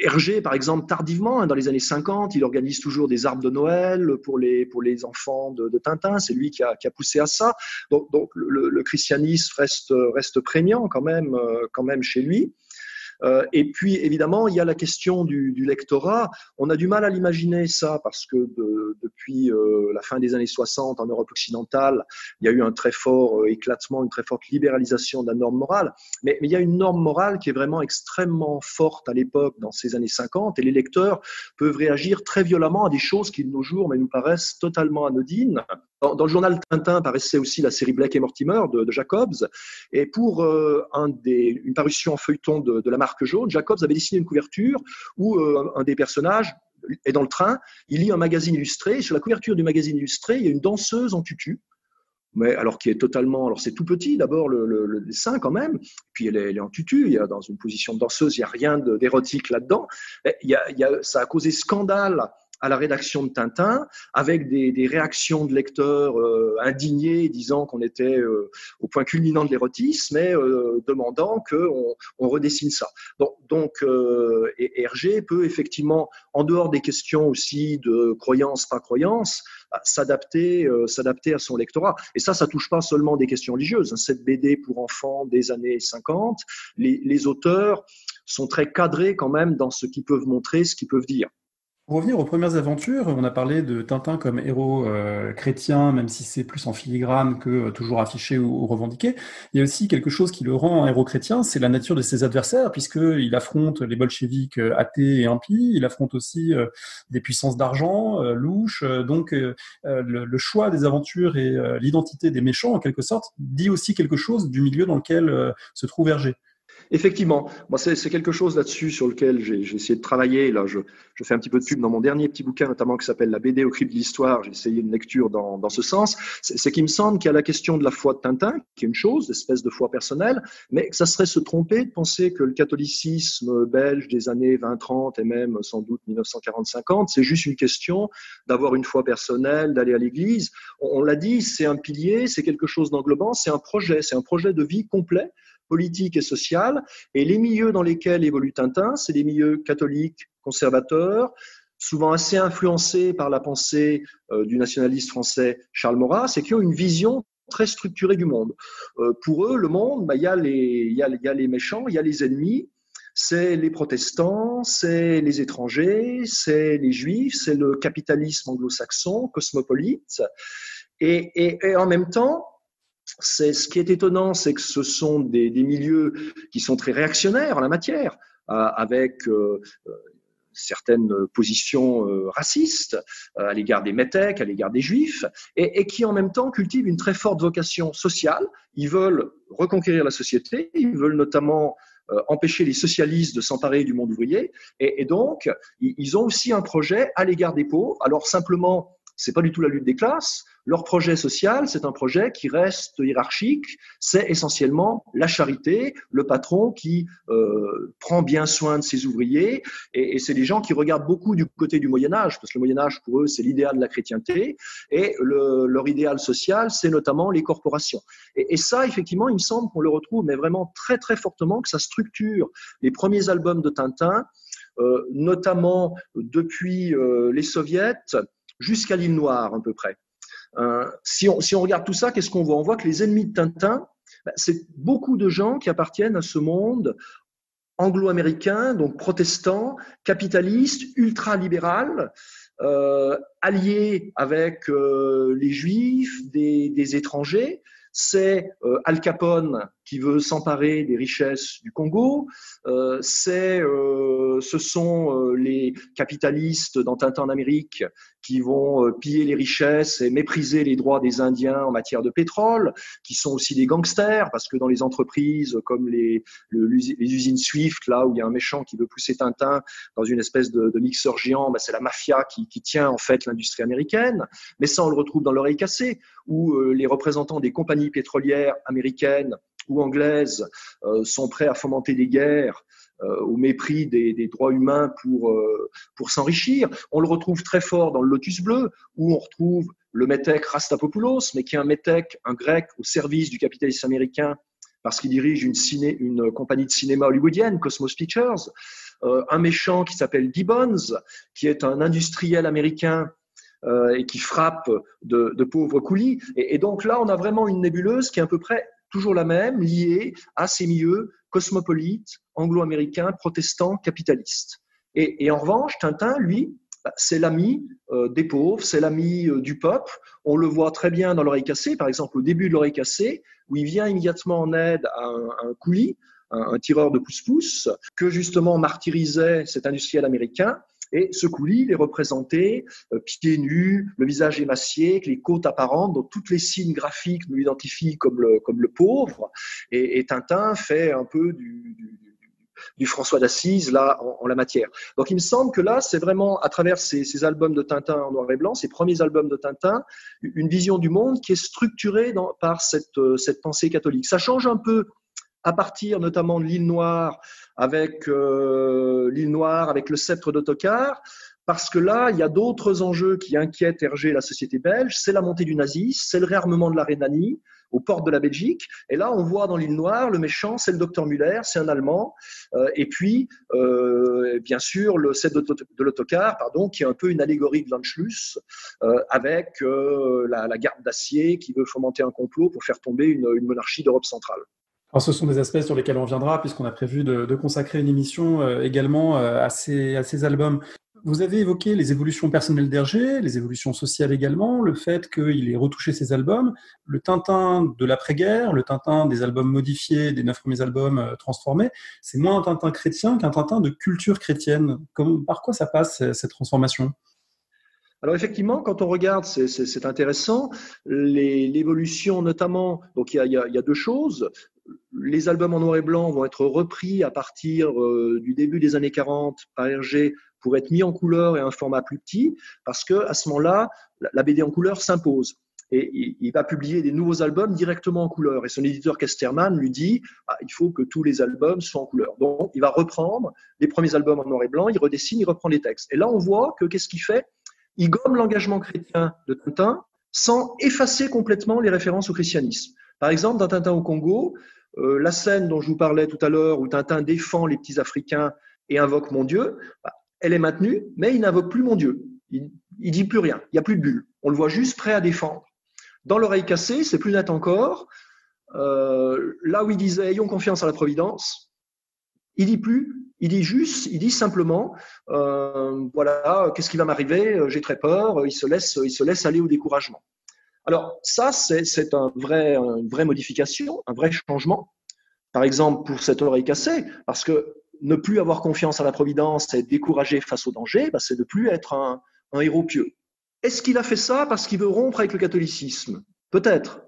Hergé, par exemple, tardivement, dans les années 50, il organise toujours des arbres de Noël pour les enfants de Tintin. C'est lui qui a poussé à ça. Donc le christianisme reste prégnant quand même chez lui. Et puis, évidemment, il y a la question du lectorat. On a du mal à l'imaginer, ça, parce que depuis la fin des années 60, en Europe occidentale, il y a eu un très fort éclatement, une très forte libéralisation de la norme morale. Mais il y a une norme morale qui est vraiment extrêmement forte à l'époque, dans ces années 50, et les lecteurs peuvent réagir très violemment à des choses qui, de nos jours, nous paraissent totalement anodines. Dans le journal Tintin paraissait aussi la série Blake et Mortimer de Jacobs. Et pour une parution en feuilleton de la marque jaune, Jacobs avait dessiné une couverture où un des personnages est dans le train, il lit un magazine illustré. Et sur la couverture du magazine illustré, il y a une danseuse en tutu. Mais alors qui est totalement, alors c'est tout petit d'abord le dessin quand même, puis elle est en tutu, il y a dans une position de danseuse, il n'y a rien d'érotique là-dedans. Ça a causé scandale à la rédaction de Tintin, avec des réactions de lecteurs indignés, disant qu'on était au point culminant de l'érotisme, et demandant qu'on redessine ça. Donc Hergé peut effectivement, en dehors des questions aussi de croyance, pas croyance, s'adapter à son lectorat. Et ça touche pas seulement des questions religieuses. Cette BD pour enfants des années 50, les auteurs sont très cadrés quand même dans ce qu'ils peuvent montrer, ce qu'ils peuvent dire. Pour revenir aux premières aventures, on a parlé de Tintin comme héros chrétien, même si c'est plus en filigrane que toujours affiché ou revendiqué. Il y a aussi quelque chose qui le rend un héros chrétien, c'est la nature de ses adversaires, puisqu'il affronte les bolcheviks athées et impies, il affronte aussi des puissances d'argent, louches. Donc le choix des aventures et l'identité des méchants, en quelque sorte, dit aussi quelque chose du milieu dans lequel se trouve Hergé. Effectivement, moi c'est quelque chose là-dessus sur lequel j'ai essayé de travailler. Là, je fais un petit peu de pub dans mon dernier petit bouquin, notamment qui s'appelle La BD au crible de l'histoire. J'ai essayé une lecture dans ce sens. C'est qu'il me semble qu'il y a la question de la foi de Tintin, qui est une chose, espèce de foi personnelle, mais que ça serait se tromper de penser que le catholicisme belge des années 20-30 et même sans doute 1940-50, c'est juste une question d'avoir une foi personnelle, d'aller à l'église. On l'a dit, c'est un pilier, c'est quelque chose d'englobant, c'est un projet de vie complet, politique et sociale, et les milieux dans lesquels évolue Tintin, c'est des milieux catholiques, conservateurs, souvent assez influencés par la pensée du nationaliste français Charles Maurras, et qui ont une vision très structurée du monde. Pour eux, le monde, il y a les méchants, il y a les ennemis, c'est les protestants, c'est les étrangers, c'est les juifs, c'est le capitalisme anglo-saxon, cosmopolite, et en même temps, ce qui est étonnant, c'est que ce sont des milieux qui sont très réactionnaires en la matière, avec certaines positions racistes à l'égard des métèques, à l'égard des juifs, et qui en même temps cultivent une très forte vocation sociale. Ils veulent reconquérir la société, ils veulent notamment empêcher les socialistes de s'emparer du monde ouvrier, et donc ils ont aussi un projet à l'égard des pauvres. Alors simplement, c'est pas du tout la lutte des classes. Leur projet social, c'est un projet qui reste hiérarchique. C'est essentiellement la charité, le patron qui prend bien soin de ses ouvriers. Et c'est des gens qui regardent beaucoup du côté du Moyen-Âge, parce que le Moyen-Âge, pour eux, c'est l'idéal de la chrétienté. Et leur idéal social, c'est notamment les corporations. Et ça, effectivement, il me semble qu'on le retrouve, mais vraiment très, très fortement, que ça structure les premiers albums de Tintin, notamment depuis les soviets, jusqu'à l'île Noire, à peu près. Si on regarde tout ça, qu'est-ce qu'on voit ? On voit que les ennemis de Tintin, c'est beaucoup de gens qui appartiennent à ce monde anglo-américain, donc protestant, capitaliste, ultra-libéral, allié avec les juifs, des étrangers. C'est Al Capone qui veut s'emparer des richesses du Congo, ce sont les capitalistes dans Tintin en Amérique qui vont piller les richesses et mépriser les droits des Indiens en matière de pétrole, qui sont aussi des gangsters, parce que dans les entreprises comme les usines Swift, là où il y a un méchant qui veut pousser Tintin dans une espèce de mixeur géant, c'est la mafia qui tient en fait l'industrie américaine. Mais ça, on le retrouve dans L'Oreille cassée, où les représentants des compagnies pétrolières américaines ou anglaises sont prêts à fomenter des guerres au mépris des droits humains pour s'enrichir. On le retrouve très fort dans le Lotus Bleu, où on retrouve le métèque Rastapopoulos, mais qui est un métèque, un grec au service du capitalisme américain, parce qu'il dirige une compagnie de cinéma hollywoodienne, Cosmos Pictures. Un méchant qui s'appelle Gibbons, qui est un industriel américain et qui frappe de pauvres coulis. Et donc là, on a vraiment une nébuleuse qui est à peu près toujours la même, liée à ces milieux cosmopolites, anglo-américains, protestants, capitalistes. Et en revanche, Tintin, lui, c'est l'ami des pauvres, c'est l'ami du peuple. On le voit très bien dans L'Oreille cassée, par exemple au début de L'Oreille cassée, où il vient immédiatement en aide à un coulis, un tireur de pousse-pousse, que justement martyrisait cet industriel américain. Et ce coulis, il est représenté pieds nus, le visage émacié, avec les côtes apparentes, donc toutes les signes graphiques nous identifient comme le pauvre. Et Tintin fait un peu du François d'Assise là en la matière. Donc il me semble que là, c'est vraiment à travers ces albums de Tintin en noir et blanc, ces premiers albums de Tintin, une vision du monde qui est structurée par cette pensée catholique. Ça change un peu à partir notamment de l'île Noire avec le sceptre d'Ottokar, parce que là, il y a d'autres enjeux qui inquiètent Hergé et la société belge. C'est la montée du nazisme, c'est le réarmement de la Rhénanie aux portes de la Belgique. Et là, on voit dans l'île Noire, le méchant, c'est le docteur Müller, c'est un Allemand. Et puis, bien sûr, le sceptre de l'Ottokar, qui est un peu une allégorie de l'Anschluss, avec la garde d'acier qui veut fomenter un complot pour faire tomber une monarchie d'Europe centrale. Alors, ce sont des aspects sur lesquels on reviendra, puisqu'on a prévu de consacrer une émission également à ces albums. Vous avez évoqué les évolutions personnelles d'Hergé, les évolutions sociales également, le fait qu'il ait retouché ses albums, le Tintin de l'après-guerre, le Tintin des albums modifiés, des 9 premiers albums transformés. C'est moins un Tintin chrétien qu'un Tintin de culture chrétienne. Par quoi ça passe, cette transformation ? Alors effectivement, quand on regarde, c'est intéressant, l'évolution notamment, donc il y a deux choses. Les albums en noir et blanc vont être repris à partir du début des années 40 par Hergé pour être mis en couleur et un format plus petit, parce que à ce moment-là, la BD en couleur s'impose. Et il va publier des nouveaux albums directement en couleur. Et son éditeur Casterman lui dit il faut que tous les albums soient en couleur. Donc il va reprendre les premiers albums en noir et blanc, il redessine, il reprend les textes. Et là, on voit que qu'est-ce qu'il fait ? Il gomme l'engagement chrétien de Tintin sans effacer complètement les références au christianisme. Par exemple, dans Tintin au Congo, la scène dont je vous parlais tout à l'heure, où Tintin défend les petits Africains et invoque mon Dieu, elle est maintenue, mais il n'invoque plus mon Dieu. Il dit plus rien, il n'y a plus de bulle. On le voit juste prêt à défendre. Dans L'Oreille cassée, c'est plus net encore. Là où il disait « ayons confiance en la Providence », il dit plus. Il dit simplement, voilà, qu'est-ce qui va m'arriver ? J'ai très peur. Il se laisse aller au découragement. Alors ça, c'est une vraie modification, un vrai changement. Par exemple, pour cette oreille cassée, parce que ne plus avoir confiance en la Providence et être découragé face au danger, c'est de plus être un héros pieux. Est-ce qu'il a fait ça parce qu'il veut rompre avec le catholicisme ? Peut-être.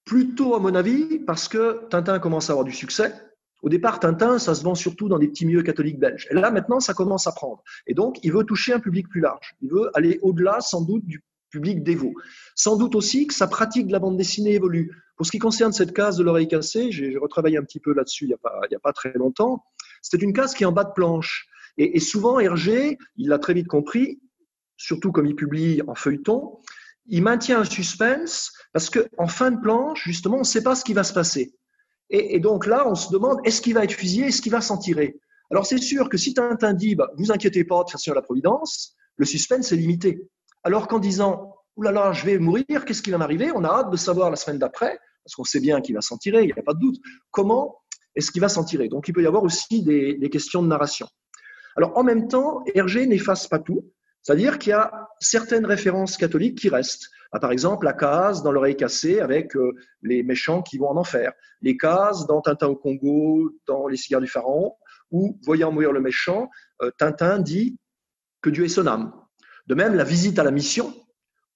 Plutôt, à mon avis, parce que Tintin commence à avoir du succès. Au départ, Tintin, ça se vend surtout dans des petits milieux catholiques belges. Et là, maintenant, ça commence à prendre. Et donc, il veut toucher un public plus large. Il veut aller au-delà, sans doute, du public dévot. Sans doute aussi que sa pratique de la bande dessinée évolue. Pour ce qui concerne cette case de L'Oreille cassée, j'ai retravaillé un petit peu là-dessus il n'y a pas très longtemps. C'était une case qui est en bas de planche. Et souvent, Hergé, il l'a très vite compris, surtout comme il publie en feuilleton, il maintient un suspense parce qu'en fin de planche, justement, on ne sait pas ce qui va se passer. Et donc là, on se demande, est-ce qu'il va être fusillé, est-ce qu'il va s'en tirer ? Alors c'est sûr que si Tintin dit, vous inquiétez pas, de toute façon, la Providence, le suspense est limité. Alors qu'en disant, oulala, je vais mourir, qu'est-ce qui va m'arriver ? On a hâte de savoir la semaine d'après, parce qu'on sait bien qu'il va s'en tirer, il n'y a pas de doute. Comment est-ce qu'il va s'en tirer ? Donc il peut y avoir aussi des questions de narration. Alors en même temps, Hergé n'efface pas tout, c'est-à-dire qu'il y a certaines références catholiques qui restent. Par exemple, la case dans L'Oreille cassée avec les méchants qui vont en enfer. Les cases dans Tintin au Congo, dans Les cigares du pharaon, où, voyant mourir le méchant, Tintin dit que Dieu est son âme. De même, la visite à la mission,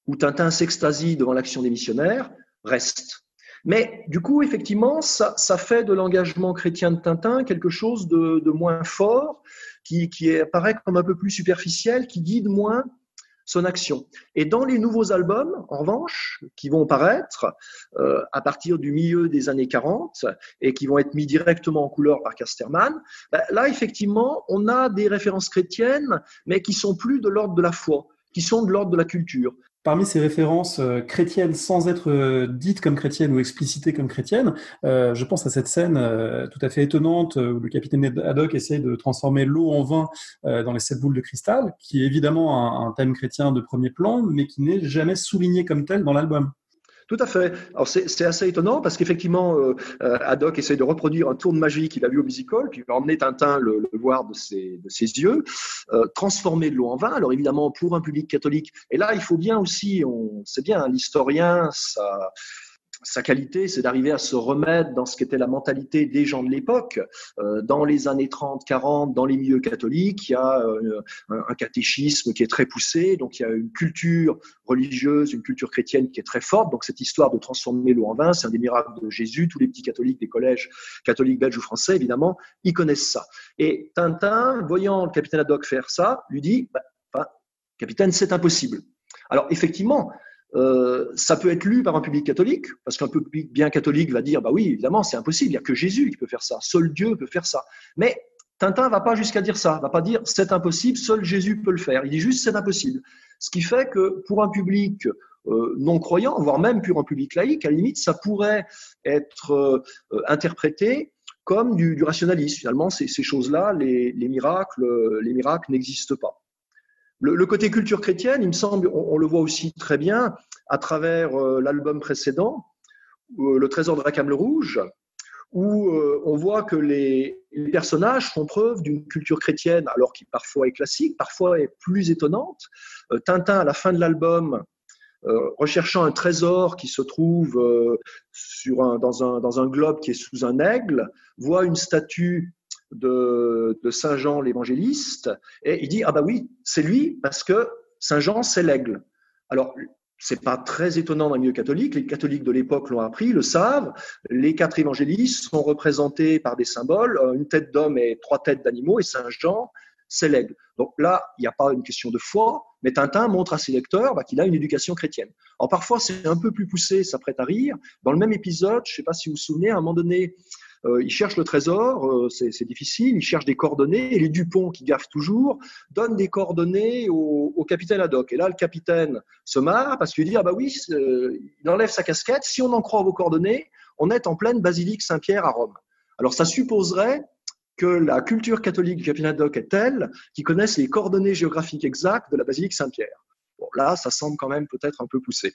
où Tintin s'extasie devant l'action des missionnaires, reste. Mais du coup, effectivement, ça fait de l'engagement chrétien de Tintin quelque chose de moins fort, qui apparaît comme un peu plus superficiel, qui guide moins son action. Et dans les nouveaux albums, en revanche, qui vont paraître à partir du milieu des années 40 et qui vont être mis directement en couleur par Casterman, là, effectivement, on a des références chrétiennes, mais qui sont plus de l'ordre de la foi, qui sont de l'ordre de la culture. Parmi ces références chrétiennes sans être dites comme chrétiennes ou explicitées comme chrétiennes, je pense à cette scène tout à fait étonnante où le capitaine Haddock essaie de transformer l'eau en vin dans les 7 boules de cristal, qui est évidemment un thème chrétien de premier plan, mais qui n'est jamais souligné comme tel dans l'album. Tout à fait. Alors c'est assez étonnant parce qu'effectivement, Haddock essaie de reproduire un tour de magie qu'il a vu au musical, puis il va emmener Tintin le voir de ses yeux, transformer de l'eau en vin. Alors évidemment, pour un public catholique, et là il faut bien aussi, c'est bien, l'historien, sa qualité, c'est d'arriver à se remettre dans ce qu'était la mentalité des gens de l'époque. Dans les années 30-40, dans les milieux catholiques, il y a un catéchisme qui est très poussé, donc il y a une culture religieuse, une culture chrétienne qui est très forte. Donc cette histoire de transformer l'eau en vin, c'est un des miracles de Jésus. Tous les petits catholiques des collèges catholiques belges ou français, évidemment, ils connaissent ça. Et Tintin, voyant le capitaine Haddock faire ça, lui dit capitaine, c'est impossible. Alors effectivement, ça peut être lu par un public catholique, parce qu'un public bien catholique va dire oui, évidemment, c'est impossible, il n'y a que Jésus qui peut faire ça, seul Dieu peut faire ça. Mais Tintin ne va pas jusqu'à dire ça, ne va pas dire c'est impossible, seul Jésus peut le faire. Il dit juste c'est impossible. Ce qui fait que pour un public non croyant, voire même pour un public laïque, à la limite, ça pourrait être interprété comme du rationalisme. Finalement, ces choses-là, les miracles n'existent pas. Le côté culture chrétienne, il me semble, on le voit aussi très bien à travers l'album précédent, Le Trésor de Rackham le Rouge, où on voit que les personnages font preuve d'une culture chrétienne, alors qui parfois est classique, parfois est plus étonnante. Tintin, à la fin de l'album, recherchant un trésor qui se trouve dans un globe qui est sous un aigle, voit une statue de Saint Jean l'évangéliste, et il dit oui, c'est lui, parce que Saint Jean, c'est l'aigle. Alors, c'est pas très étonnant dans le milieu catholique, les catholiques de l'époque l'ont appris, le savent, les 4 évangélistes sont représentés par des symboles, une tête d'homme et 3 têtes d'animaux, et Saint Jean, c'est l'aigle. Donc là, il n'y a pas une question de foi, mais Tintin montre à ses lecteurs qu'il a une éducation chrétienne. Alors parfois, c'est un peu plus poussé, ça prête à rire. Dans le même épisode, je ne sais pas si vous vous souvenez, à un moment donné, il cherche le trésor, c'est difficile, il cherche des coordonnées, et les Dupont, qui gaffent toujours, donnent des coordonnées au capitaine Haddock. Et là, le capitaine se marre parce qu'il dit il enlève sa casquette, si on en croit vos coordonnées, on est en pleine basilique Saint-Pierre à Rome. Alors ça supposerait que la culture catholique du capitaine Haddock est telle qu'ils connaissent les coordonnées géographiques exactes de la basilique Saint-Pierre. Bon, là, ça semble quand même peut-être un peu poussé.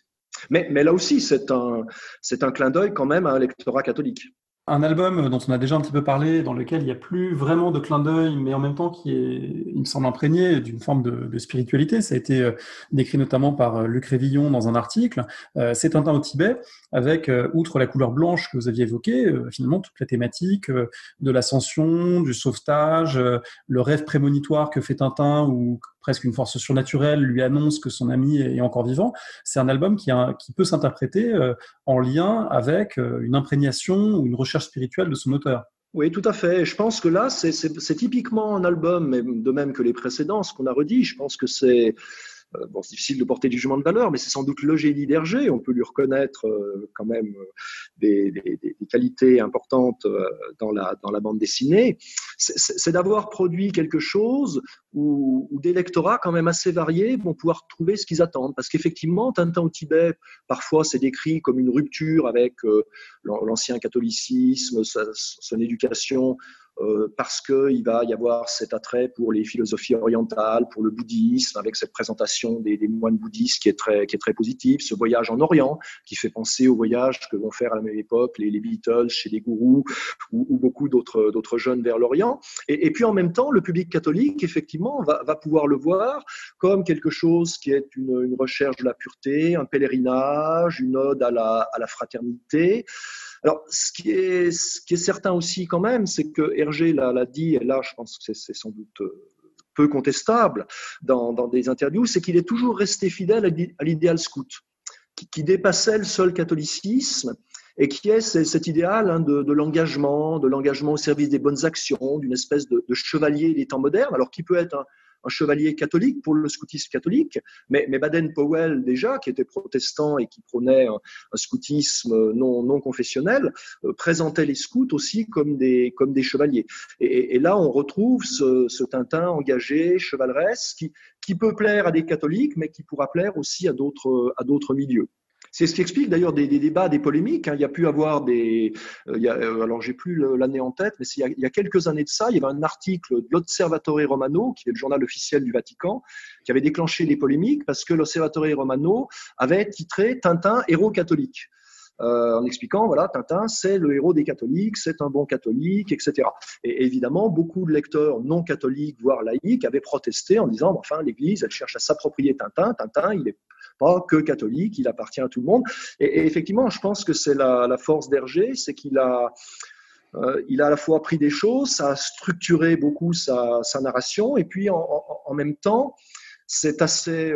Mais là aussi, c'est un clin d'œil quand même à un lectorat catholique. Un album dont on a déjà un petit peu parlé, dans lequel il n'y a plus vraiment de clin d'œil, mais en même temps qui est, il me semble, imprégné d'une forme de spiritualité. Ça a été décrit notamment par Luc Révillon dans un article. C'est Tintin au Tibet, avec, outre la couleur blanche que vous aviez évoquée, finalement toute la thématique de l'ascension, du sauvetage, le rêve prémonitoire que fait Tintin, où presque une force surnaturelle lui annonce que son ami est encore vivant. C'est un album qui peut s'interpréter en lien avec une imprégnation ou une recherche spirituelle de son auteur. Oui, tout à fait. Je pense que là, c'est typiquement un album, mais de même que les précédents, ce qu'on a redit. Je pense que c'est difficile de porter du jugement de valeur, mais c'est sans doute le génie d'Hergé. On peut lui reconnaître quand même des qualités importantes dans la bande dessinée. C'est d'avoir produit quelque chose où des lectorats quand même assez variés vont pouvoir trouver ce qu'ils attendent. Parce qu'effectivement, Tintin au Tibet, parfois c'est décrit comme une rupture avec l'ancien catholicisme, son éducation, parce qu'il va y avoir cet attrait pour les philosophies orientales, pour le bouddhisme, avec cette présentation des moines bouddhistes qui est très positive, ce voyage en Orient qui fait penser au voyage que vont faire à la même époque les Beatles chez les gourous ou beaucoup d'autres jeunes vers l'Orient. Et puis en même temps, le public catholique, effectivement, va pouvoir le voir comme quelque chose qui est une recherche de la pureté, un pèlerinage, une ode à la fraternité. Alors, ce qui est certain aussi quand même, c'est que Hergé l'a dit, et là je pense que c'est sans doute peu contestable dans des interviews, c'est qu'il est toujours resté fidèle à l'idéal scout, qui dépassait le seul catholicisme et qui est cet idéal de l'engagement au service des bonnes actions, d'une espèce de chevalier des temps modernes, alors qui peut être un chevalier catholique pour le scoutisme catholique, mais Baden-Powell déjà, qui était protestant et qui prônait un scoutisme non confessionnel, présentait les scouts aussi comme des chevaliers. Et là, on retrouve ce Tintin engagé, chevaleresque, qui peut plaire à des catholiques, mais qui pourra plaire aussi à d'autres milieux. C'est ce qui explique d'ailleurs des débats, des polémiques. Il y a pu avoir alors j'ai plus l'année en tête, mais il y a quelques années de ça, il y avait un article de l'Osservatore Romano, qui est le journal officiel du Vatican, qui avait déclenché les polémiques parce que l'Osservatore Romano avait titré Tintin héros catholique. En expliquant, voilà, Tintin, c'est le héros des catholiques, c'est un bon catholique, etc. Et évidemment, beaucoup de lecteurs non catholiques, voire laïcs, avaient protesté en disant, enfin, l'Église, elle cherche à s'approprier Tintin. Tintin, il est pas que catholique, il appartient à tout le monde. Et effectivement, je pense que c'est la force d'Hergé, c'est qu'il a il a à la fois appris des choses, ça a structuré beaucoup sa narration, et puis en même temps, c'est assez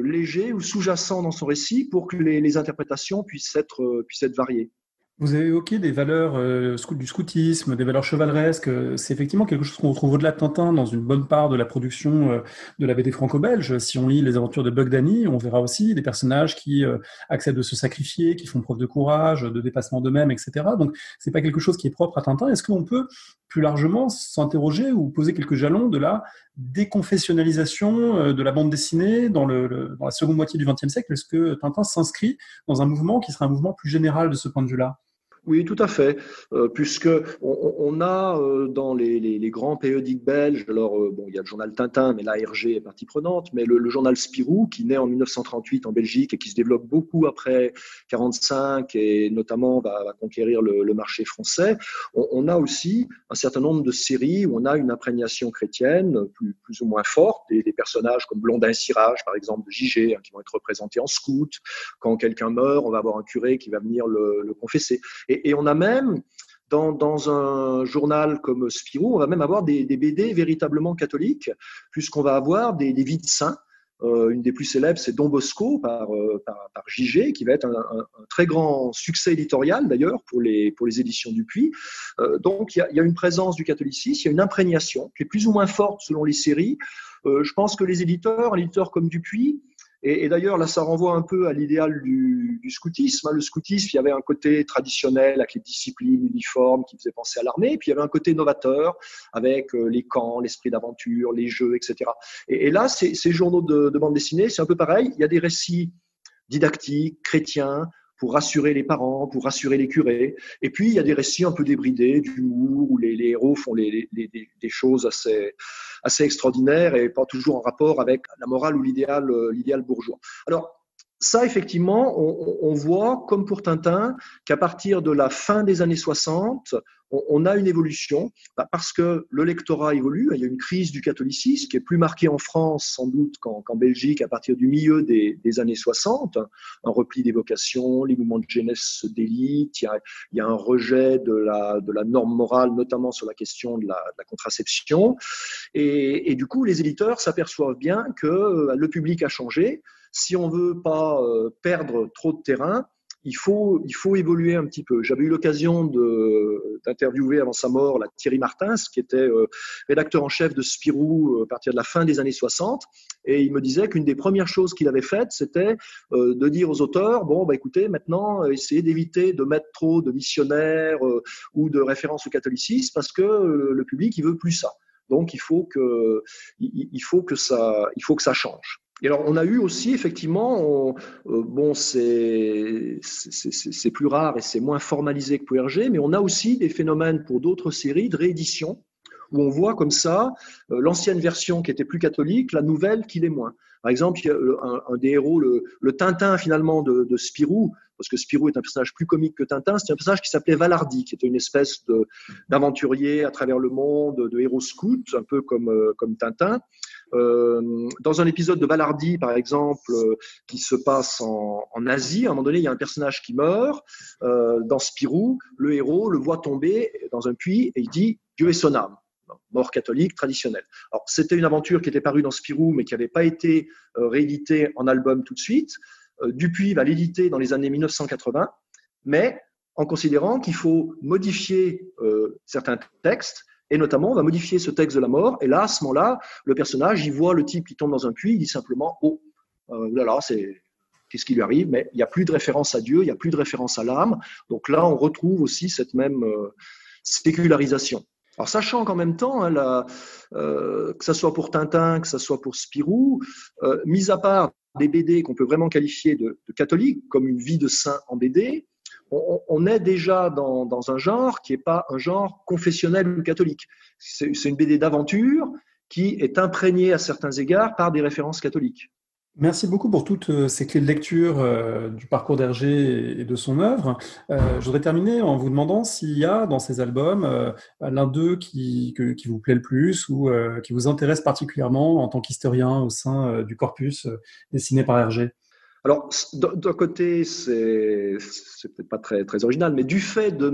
léger ou sous-jacent dans son récit pour que les interprétations puissent être variées. Vous avez évoqué des valeurs du scoutisme, des valeurs chevaleresques. C'est effectivement quelque chose qu'on retrouve au-delà de Tintin dans une bonne part de la production de la BD franco-belge. Si on lit les aventures de Buck Danny, on verra aussi des personnages qui acceptent de se sacrifier, qui font preuve de courage, de dépassement d'eux-mêmes, etc. Donc, c'est pas quelque chose qui est propre à Tintin. Est-ce qu'on peut plus largement s'interroger ou poser quelques jalons de la déconfessionnalisation de la bande dessinée dans la seconde moitié du XXe siècle? Est-ce que Tintin s'inscrit dans un mouvement qui sera un mouvement plus général de ce point de vue-là? Oui, tout à fait, puisque on a dans les grands périodiques belges, alors bon, il y a le journal Tintin, mais là Hergé est partie prenante, mais le journal Spirou, qui naît en 1938 en Belgique et qui se développe beaucoup après 45 et notamment va conquérir le marché français, on a aussi un certain nombre de séries où on a une imprégnation chrétienne plus ou moins forte, des personnages comme Blondin Cirage, par exemple, de J.G., qui vont être représentés en scout. Quand quelqu'un meurt, on va avoir un curé qui va venir le confesser. Et on a même, dans un journal comme Spirou, on va même avoir des BD véritablement catholiques, puisqu'on va avoir des vies de saints. Une des plus célèbres, c'est Don Bosco par J.G., qui va être un très grand succès éditorial d'ailleurs pour les éditions Dupuis. Donc il y a une présence du catholicisme, il y a une imprégnation qui est plus ou moins forte selon les séries. Je pense que un éditeur comme Dupuis, et d'ailleurs, là, ça renvoie un peu à l'idéal du scoutisme. Le scoutisme, il y avait un côté traditionnel avec les disciplines uniformes qui faisaient penser à l'armée, puis il y avait un côté novateur avec les camps, l'esprit d'aventure, les jeux, etc. Et là, ces journaux de bande dessinée, c'est un peu pareil. Il y a des récits didactiques, chrétiens, pour rassurer les parents, pour rassurer les curés. Et puis, il y a des récits un peu débridés, d'humour, où les héros font des choses assez extraordinaires et pas toujours en rapport avec la morale ou l'idéal bourgeois. Alors, ça, effectivement, on voit, comme pour Tintin, qu'à partir de la fin des années 60, on a une évolution, parce que le lectorat évolue. Il y a une crise du catholicisme qui est plus marquée en France, sans doute, qu'en Belgique, à partir du milieu des années 60. Un repli des vocations, les mouvements de jeunesse se délitent, il y a un rejet de la norme morale, notamment sur la question de la contraception. Et du coup, les éditeurs s'aperçoivent bien que le public a changé. Si on ne veut pas perdre trop de terrain, il faut évoluer un petit peu. J'avais eu l'occasion d'interviewer avant sa mort Thierry Martins, qui était rédacteur en chef de Spirou à partir de la fin des années 60, et il me disait qu'une des premières choses qu'il avait faites, c'était de dire aux auteurs, bon, écoutez, maintenant, essayez d'éviter de mettre trop de missionnaires ou de références au catholicisme, parce que le public, il veut plus ça. Donc, il faut que ça change. Et alors, on a eu aussi, effectivement, c'est plus rare et c'est moins formalisé que pour Hergé, mais on a aussi des phénomènes pour d'autres séries de réédition, où on voit comme ça l'ancienne version qui était plus catholique, la nouvelle qui l'est moins. Par exemple, il y a un des héros, le Tintin finalement de Spirou, parce que Spirou est un personnage plus comique que Tintin, c'est un personnage qui s'appelait Valardi, qui était une espèce d'aventurier à travers le monde, de héros scout, un peu comme Tintin. Dans un épisode de Valardi, par exemple, qui se passe en Asie, à un moment donné, il y a un personnage qui meurt. Dans Spirou, le héros le voit tomber dans un puits et il dit « Dieu est son âme ». Mort catholique traditionnelle. Alors, c'était une aventure qui était parue dans Spirou, mais qui n'avait pas été rééditée en album tout de suite. Dupuis va l'éditer dans les années 1980, mais en considérant qu'il faut modifier certains textes, et notamment on va modifier ce texte de la mort, et là, à ce moment-là, le personnage, il voit le type qui tombe dans un puits, il dit simplement « Oh, là, qu'est-ce qui lui arrive ?» Mais il n'y a plus de référence à Dieu, il n'y a plus de référence à l'âme, donc là, on retrouve aussi cette même sécularisation. Alors, sachant qu'en même temps, que ce soit pour Tintin, que ce soit pour Spirou, mis à part des BD qu'on peut vraiment qualifier de catholiques, comme une vie de saint en BD, on est déjà dans un genre qui n'est pas un genre confessionnel ou catholique. C'est une BD d'aventure qui est imprégnée à certains égards par des références catholiques. Merci beaucoup pour toutes ces clés de lecture du parcours d'Hergé et de son œuvre. Je voudrais terminer en vous demandant s'il y a dans ces albums l'un d'eux qui vous plaît le plus ou qui vous intéresse particulièrement en tant qu'historien au sein du corpus dessiné par Hergé. Alors, d'un côté, c'est peut-être pas très original, mais du fait de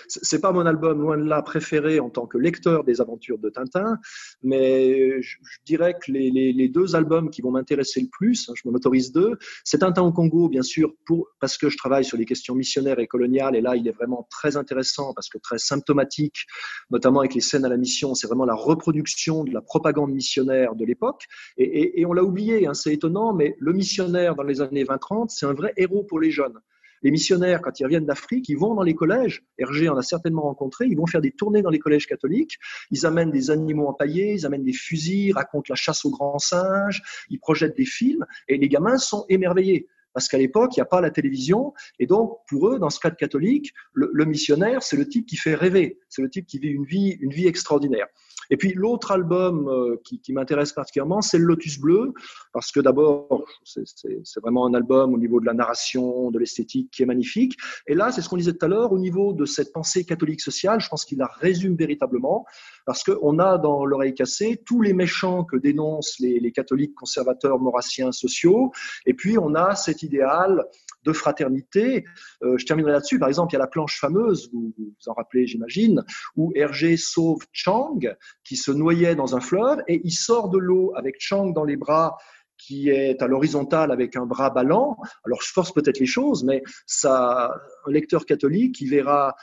c'est pas mon album, loin de là, préféré en tant que lecteur des aventures de Tintin, mais je dirais que les deux albums qui vont m'intéresser le plus, je m'en autorise deux, c'est Tintin au Congo, bien sûr, parce que je travaille sur les questions missionnaires et coloniales, et là, il est vraiment très intéressant, parce que très symptomatique, notamment avec les scènes à la mission, c'est vraiment la reproduction de la propagande missionnaire de l'époque, et on l'a oublié, hein, c'est étonnant, mais le missionnaire dans les années 20-30, c'est un vrai héros pour les jeunes. Les missionnaires, quand ils reviennent d'Afrique, ils vont dans les collèges. Hergé en a certainement rencontré. Ils vont faire des tournées dans les collèges catholiques. Ils amènent des animaux empaillés, ils amènent des fusils, racontent la chasse aux grands singes, ils projettent des films. Et les gamins sont émerveillés. Parce qu'à l'époque, il n'y a pas la télévision. Et donc, pour eux, dans ce cadre catholique, le missionnaire, c'est le type qui fait rêver. C'est le type qui vit une vie extraordinaire. Et puis, l'autre album qui m'intéresse particulièrement, c'est le Lotus Bleu. Parce que d'abord, c'est vraiment un album au niveau de la narration, de l'esthétique qui est magnifique. Et là, c'est ce qu'on disait tout à l'heure, au niveau de cette pensée catholique sociale, je pense qu'il la résume véritablement. Parce qu'on a dans L'Oreille cassée tous les méchants que dénoncent les catholiques conservateurs, maurassiens, sociaux. Et puis, on a cet idéal de fraternité. Je terminerai là-dessus. Par exemple, il y a la planche fameuse, vous vous en rappelez, j'imagine, où Hergé sauve Chang, qui se noyait dans un fleuve, et il sort de l'eau avec Chang dans les bras, qui est à l'horizontale avec un bras ballant. Alors, je force peut-être les choses, mais ça, un lecteur catholique, il verra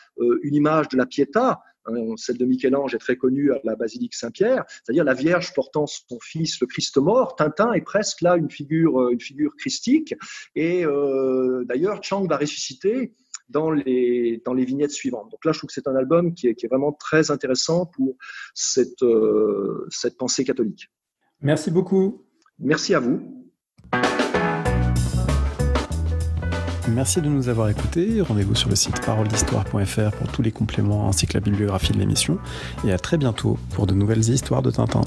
une image de la Pietà, celle de Michel-Ange est très connue à la basilique Saint-Pierre, c'est-à-dire la Vierge portant son fils, le Christ mort. Tintin est presque là une figure christique. Et d'ailleurs, Chang va ressusciter dans les vignettes suivantes. Donc là, je trouve que c'est un album qui est vraiment très intéressant pour cette pensée catholique. Merci beaucoup. Merci à vous. Merci de nous avoir écoutés. Rendez-vous sur le site paroledhistoire.fr pour tous les compléments ainsi que la bibliographie de l'émission. Et à très bientôt pour de nouvelles histoires de Tintin.